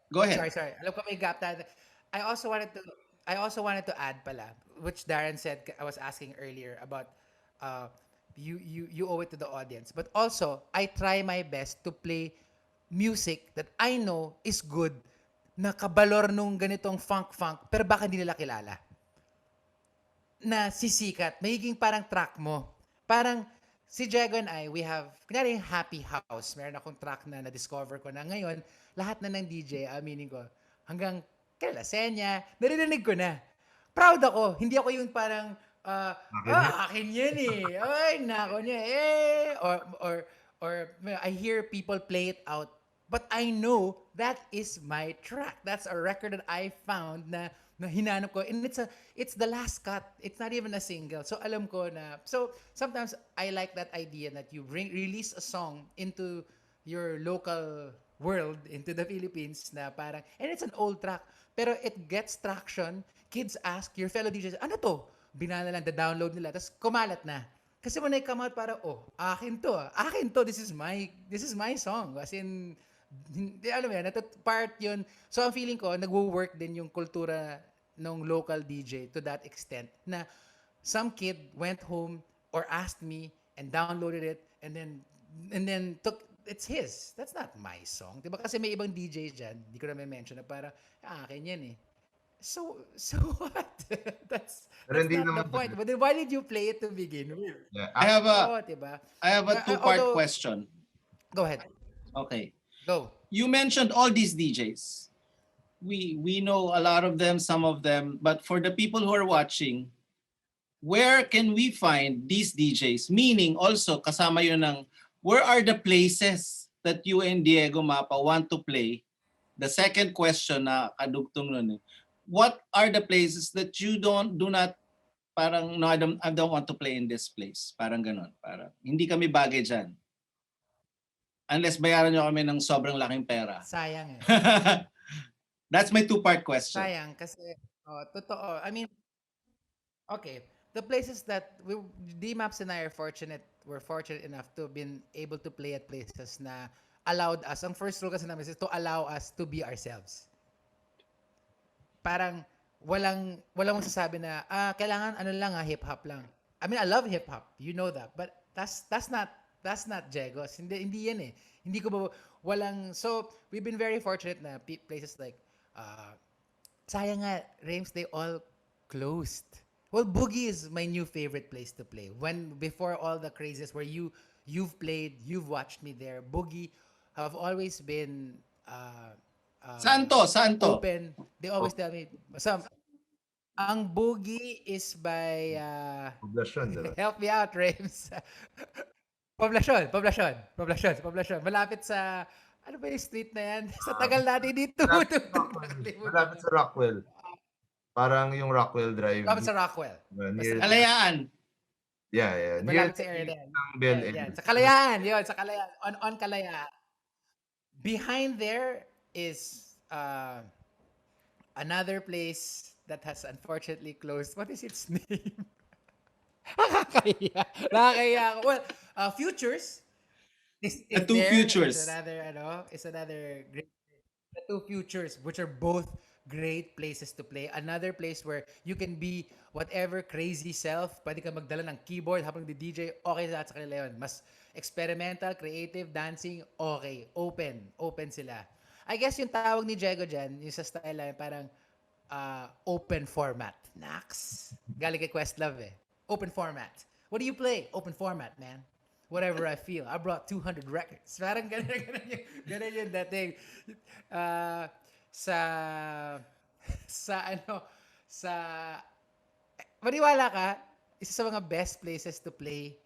Go ahead. Sorry. Alam ko may gap tayo. I also wanted to add pala, which Daren said, I was asking earlier about you owe it to the audience. But also, I try my best to play music that I know is good, na kabalor nung ganitong funk, pero baka hindi nila kilala. Na sisikat, magiging parang track mo. Parang si Diego and I, we have, kunyari yung Happy House, meron akong track na na-discover ko na ngayon, lahat na ng DJ, aminin ko, hanggang kay Lasenya, naririnig ko na. Proud ako. Hindi ako yung parang, akin yan eh. Ay, nako niya eh. Or I hear people play it out, but I know that is my track. That's a record that I found na hinanap ko, and it's the last cut. It's not even a single. So alam ko na. So sometimes I like that idea that you release a song into your local world, into the Philippines, na parang, and it's an old track, pero it gets traction. Kids ask your fellow DJs, ano to? Binala lang, download nila, tapos kumalat na. Kasi when I come out, para, akin to, this is my song. As in, hindi, alam mo yan, part yun. So, ang feeling ko, nagwo-work din yung kultura ng local DJ to that extent na some kid went home or asked me and downloaded it and then took, it's his. That's not my song. Diba? Kasi may ibang DJs dyan, di ko na may mention, na para, akin yan eh. So what? that's not the point. But then why did you play it to begin with? Yeah. I have diba? a 2-part question. Go ahead. Okay. Go. You mentioned all these DJs. We know a lot of them, some of them, but for the people who are watching, where can we find these DJs? Meaning also, kasama yun ng, where are the places that you and Diego Mapa want to play? The second question na kadugtong nun, what are the places that you do not, parang, no, I don't want to play in this place. Parang ganon. Parang, hindi kami bagay dyan. Unless bayaran nyo kami ng sobrang laking pera. Sayang eh. That's my 2-part question. Sayang kasi, totoo. I mean, okay, the places that D-Maps and I we're fortunate enough to been able to play at places na allowed us. Ang first rule kasi namin is to allow us to be ourselves. Parang walang masasabi na kailangan hip-hop lang. I mean, I love hip-hop. You know that. But that's not Jegos. Hindi yan eh. Hindi ko so we've been very fortunate na places like sayang nga, Rayms, they all closed. Well, Boogie is my new favorite place to play. Before all the crazes where you've played, you've watched me there, Boogie have always been Santo. Open. They always tell me, ang Boogie is by Poblasyon, diba? help me out, Rayms. Poblasyon. Malapit sa, ano ba yung street na yan? Sa tagal natin dito. Malapit sa Rockwell. Parang yung Rockwell Drive. Malapit sa Rockwell. Near, Kalayaan. yeah. Malapit sa area na yan. Ng Bel Yan. Sa Kalayaan. Yun, sa Kalayaan. On Kalayaan. Behind there is another place that has unfortunately closed. What is its name? Nakakaya. Well, Futures is The Two there. Futures. Is another great. The Two Futures, which are both great places to play. Another place where you can be whatever crazy self. Pwede ka magdala ng keyboard habang DJ. Okay sa kanila yun. Mas experimental, creative, dancing, okay. Open sila. I guess yung tawag ni Diego dyan, yung sa style lang, parang open format. Nax. Galing kay Questlove eh. Open format. What do you play? Open format, man. Whatever I feel. I brought 200 records. Parang ganun yung dating. Uh, sa, sa ano, sa, maniwala ka, isa sa mga best places to play,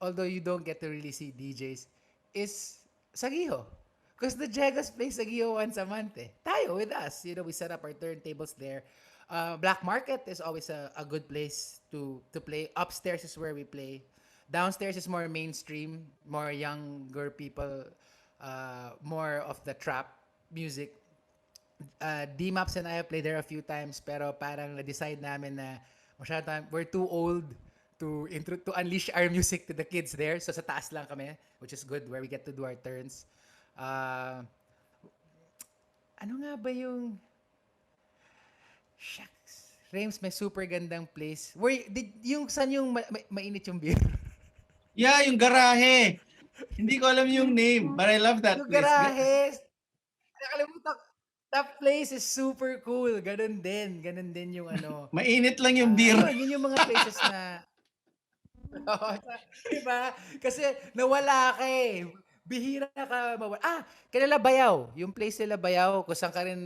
although you don't get to really see DJs, is Sagiho. Because the Jegas play Sagiho once a month eh. Tayo with us. We set up our turntables there. Black Market is always a good place to play. Upstairs is where we play. Downstairs is more mainstream, more younger people, more of the trap music. D-Maps and I have played there a few times, pero parang na-decide namin na we're too old to unleash our music to the kids there. So sa taas lang kami, which is good, where we get to do our turns. Ano nga ba yung... Shucks. Rayms, may super gandang place. Yung saan yung mainit yung beer? Yeah, yung garahe. Hindi ko alam yung name, but I love that Yung place. garahe. Nakalimutan ko. That place is super cool. Ganun din yung ano. Mainit lang yung beer. Yun yung mga places na... Oo, diba? Kasi nawala ka eh. Bihira ka mawala. Kanila Bayaw. Yung place nila Bayaw, kung saan ka rin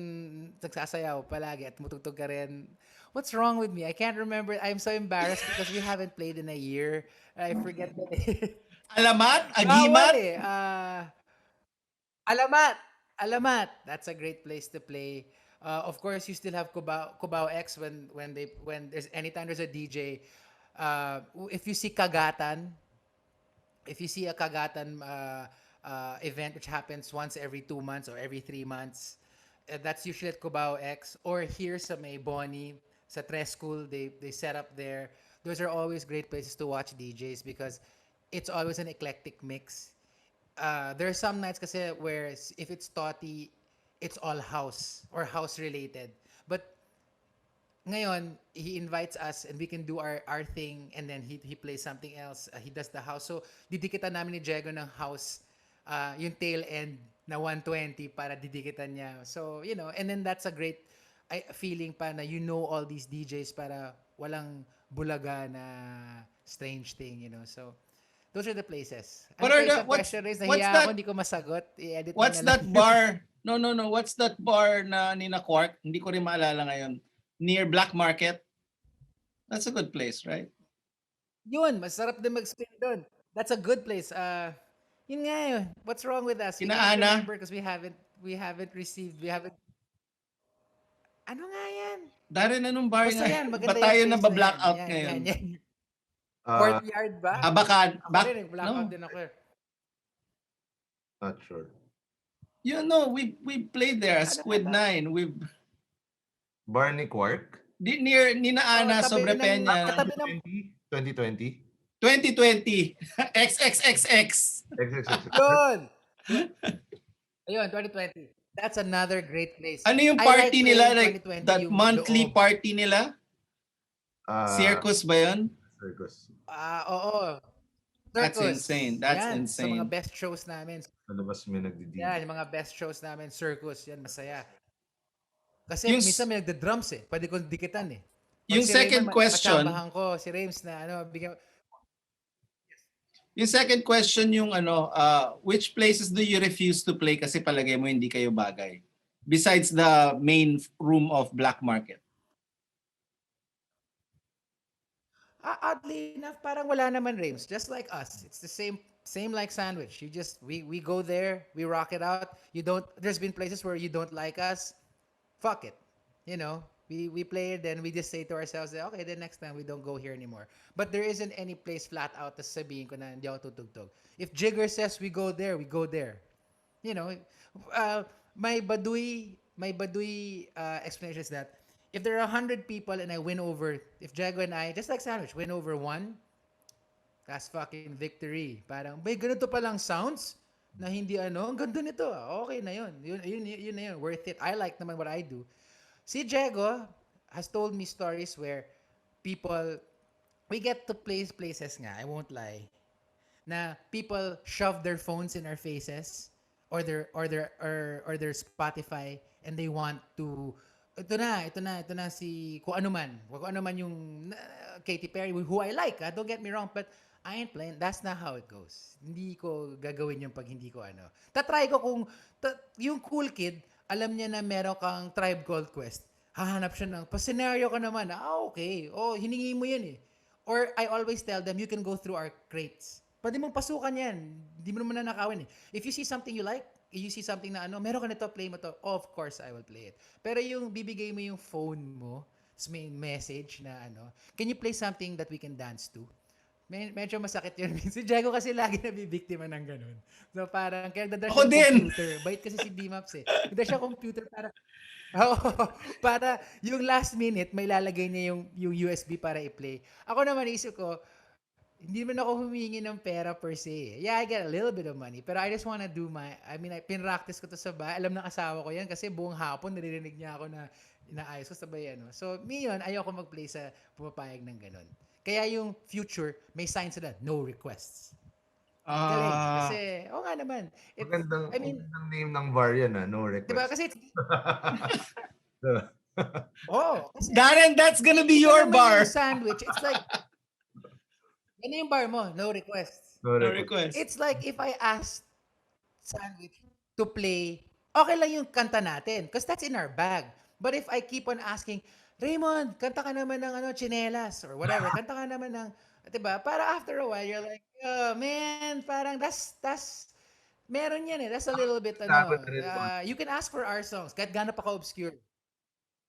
nagsasayaw palagi at tumutugtog ka rin. What's wrong with me? I can't remember. I'm so embarrassed because we haven't played in a year. I forget the name. Alamat? Bawal Agimat? eh. Alamat. Alamat. That's a great place to play. Of course, you still have Cubao X when there's anytime there's a DJ. If you see Kagatan, if you see a Kagatan event which happens once every 2 months or every 3 months, that's usually at Cubao X. Or here sa May Bonnie, sa Tres School, they set up there. Those are always great places to watch DJs because it's always an eclectic mix. There are some nights kasi where if it's Toti, it's all house or house related. But ngayon, he invites us and we can do our thing and then he plays something else. He does the house. So, didikitan namin ni Diego ng house, yung tail end na 120 para didikitan niya. So, and then that's a great feeling pa na all these DJs para walang bulaga na strange thing. So, those are the places. What are the question raised? what's Nahiya that? ako, hindi ko masagot. I-edit What's na lang. that bar? No. What's that bar na Nina Quark? Hindi ko rin maalala ngayon. Near Black Market. That's a good place, right? Yun, masarap din mag-spin doon. That's a good place. Yun nga yun. What's wrong with us? We can't Inaana? remember because we haven't received, ano nga yan? Daren, anong bar Basta nga? yan, Ba maganda tayo yung na place ba-blackout yan. ngayon? Yan. Uh, Courtyard ba? Abakan? Ako rin, blackout No. din ako. Not sure. We played there as Ano Squid ba? 9. Barney Quark? Near Ninaana, tabi Sobre ng- Peña. katabi ng 2020? 2020. XXXX. Yun! Ayun, 2020. That's another great place. Ano yung I party like nila? playing Like 2020 that yung monthly loob. party nila? Circus ba yun? Circus. Oo. That's Circus. insane. That's Yan, sa mga insane. best shows namin. Palabas may nagdi-DJ. Yan, yung mga best shows namin, circus, yan, masaya. Kasi Yung minsan may nagda-drums eh. Pwede kong dikitan eh. Pag Yung si second Raymund, question, kachambahan ko, si Rayms na bigyan. yung second question yung which places do you refuse to play kasi palagay mo hindi kayo bagay? Besides the main room of Black Market. Oddly enough, parang wala naman Rayms. Just like us. It's the same like Sandwich. We go there, we rock it out. There's been places where you don't like us. Fuck it. We play it, then we just say to ourselves, okay, then next time we don't go here anymore. But there isn't any place flat out na sabihin ko na hindi ako tutugtog. If Jigger says we go there, we go there. My Baduy explanation is that if there are 100 people and I win over, if Jago and I, just like Sandwich, win over one, that's fucking victory. Parang, may ganito palang sounds na hindi ang ganda nito. Okay na yun. Yun na yun. Worth it. I like naman what I do. Si Diego has told me stories where we get to places nga, I won't lie, na people shove their phones in our faces or their Spotify, and they want to, ito na si kung ano man yung Katy Perry, who I like, don't get me wrong, but I ain't playing. That's not how it goes. Hindi ko gagawin yung pag hindi ko ano. Tatry ko kung yung cool kid, alam niya na meron kang Tribe Called Quest. Hahanap siya ng, pa-scenario ka naman. Okay. Oh, hiningi mo yan eh. Or I always tell them, you can go through our crates. Pwede mong pasukan yan. Hindi mo naman nanakawin eh. If you see something you like, you see something na ano, meron ka nito, play mo to. Oh, of course, I will play it. Pero yung bibigay mo yung phone mo, may message na ano, can you play something that we can dance to? Medyo masakit yun. Si Diego kasi lagi nabibiktima ng ganun. So parang, kaya dada Ako siya din! computer. Bait kasi si B-Maps eh. Dada siya computer para, oh, para yung last minute, may lalagay niya yung USB para i-play. Ako naman isip ko, hindi man ako humingi ng pera per se. Yeah, I get a little bit of money. Pero I just wanna do pinractice ko to sa bahay. Alam ng asawa ko yan kasi buong hapon naririnig niya ako na inaayos ko sabay ano. So, me yun, ayoko mag-play sa pumapayag ng ganun. Kaya yung future, may sign sila, no requests. Galing. Kasi, nga naman. Magandang I mean, name ng bar yan, no diba? request. Kasi, kasi, Daren, that's gonna be ito your naman bar. yung sandwich, it's like, ano yung bar mo? No requests. No No request. request. It's like if I asked Sandwich to play, okay lang yung kanta natin because that's in our bag. But if I keep on asking, Raymund, kanta ka naman ng ano, chinelas or whatever, kanta ka naman ng, diba? Para after a while, you're like, oh, man, parang that's, meron yan eh. That's a little bit, Dapat rin po. you can ask for our songs kahit gaano pa ka-obscure.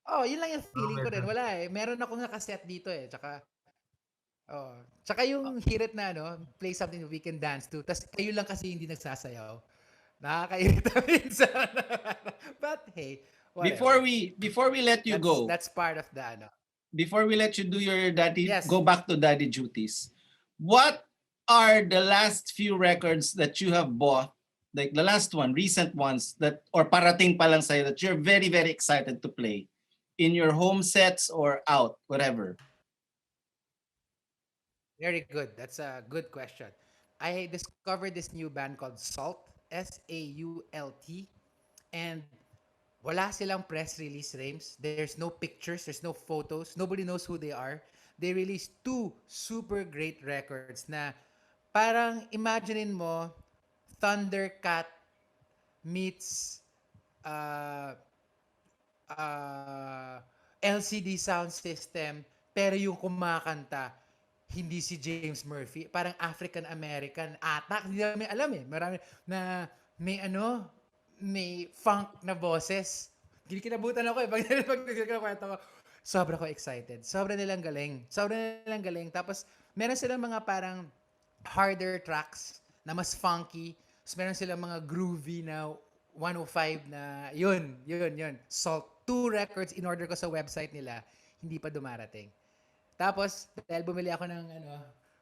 Oh, yun lang yung feeling ko rin. Wala eh. Meron akong nakaset dito eh. Tsaka yung hirit na play something that we can dance to. Tas kayo lang kasi hindi nagsasayaw. Nakakairita minsan. But hey, whatever. Before we let you go, That's part of the before we let you do your daddy, Yes. go back to daddy duties. What are the last few records that you have bought, like the last one, recent ones that, or parating pa lang sa'yo, that you're very, very excited to play in your home sets or out, whatever? Very good. That's a good question. I discovered this new band called Salt, SAULT, and wala silang press release, Rayms. There's no pictures, there's no photos, nobody knows who they are. They released 2 super great records na parang imaginein mo Thundercat meets LCD sound system, pero yung kumakanta hindi si James Murphy, parang African American ata, hindi namin alam eh. Marami na may funk na boses. Kinabutan ako eh pag nagkwento ko. Sobra ko excited. Sobra nilang galing. Tapos meron silang mga parang harder tracks na mas funky. Tapos meron silang mga groovy na 105 na yun. Salt. 2 records in order ko sa website nila, hindi pa dumarating. Tapos, dahil bumili ako ng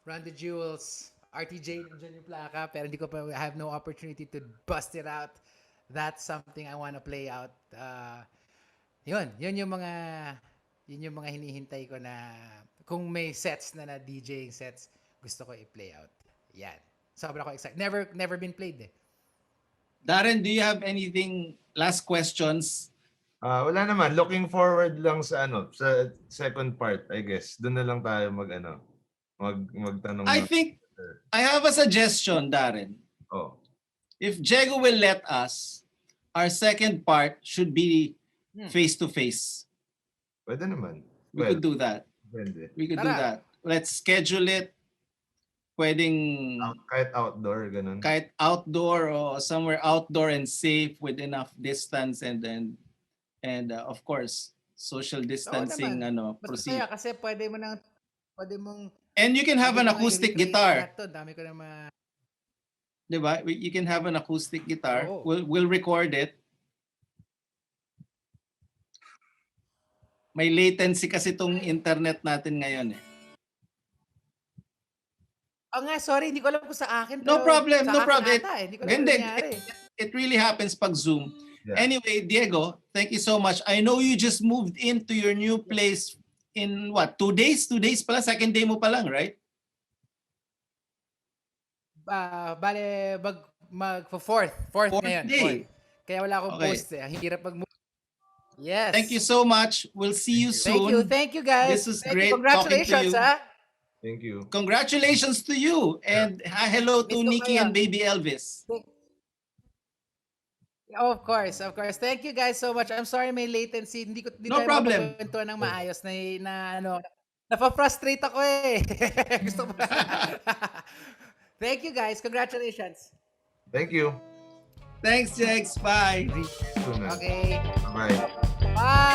Run the Jewels, RTJ, nandiyan yung plaka, pero hindi ko pa, I have no opportunity to bust it out. That's something I wanna play out. Yun yung mga hinihintay ko na, kung may sets na DJing sets, gusto ko i-play out. Yan. Sobra ko excited. Never been played eh. Daren, do you have anything, last questions? Wala naman. Looking forward lang sa sa second part, I guess. Doon na lang tayo magtanong. I think I have a suggestion, Daren. Oh. If Diego will let us, our second part should be face-to-face. Pwede naman. We could do that. Pwede. We could do that. Let's schedule it. Pwedeng Kahit outdoor, ganun. kahit outdoor or somewhere outdoor and safe with enough distance and of course social distancing proceed. Kaya kasi pwede mong And you can have an acoustic guitar. Dami ko na Diba? You can have an acoustic guitar. Oo. We'll record it. May latency kasi tong internet natin ngayon eh. nga, sorry, hindi ko alam kung sa akin. No problem. Hindi ko alam nangyari. It really happens pag Zoom. Yeah. Anyway, Diego, thank you so much. I know you just moved into your new place in what? 2 days? 2 days pala? Second day mo pa lang, right? Bale, Fourth ngayon. day. Fourth. Kaya wala akong Okay. post eh. Ang hirap Yes. Thank you so much. We'll see you soon. Thank you guys. This was Thank great you. Congratulations, talking to you. ha? Thank you. Congratulations to you. And hello to Miss ko Nikki kayo. and baby Elvis. Of course. Thank you guys so much. I'm sorry may latency. Hindi No tayo problem. makapagkwentuhan ng maayos na ano. Nafa-frustrate ako eh. Gusto ko. Thank you guys. Congratulations. Thank you. Thanks, Jex. Bye. Soon, man. Okay. Bye. Bye.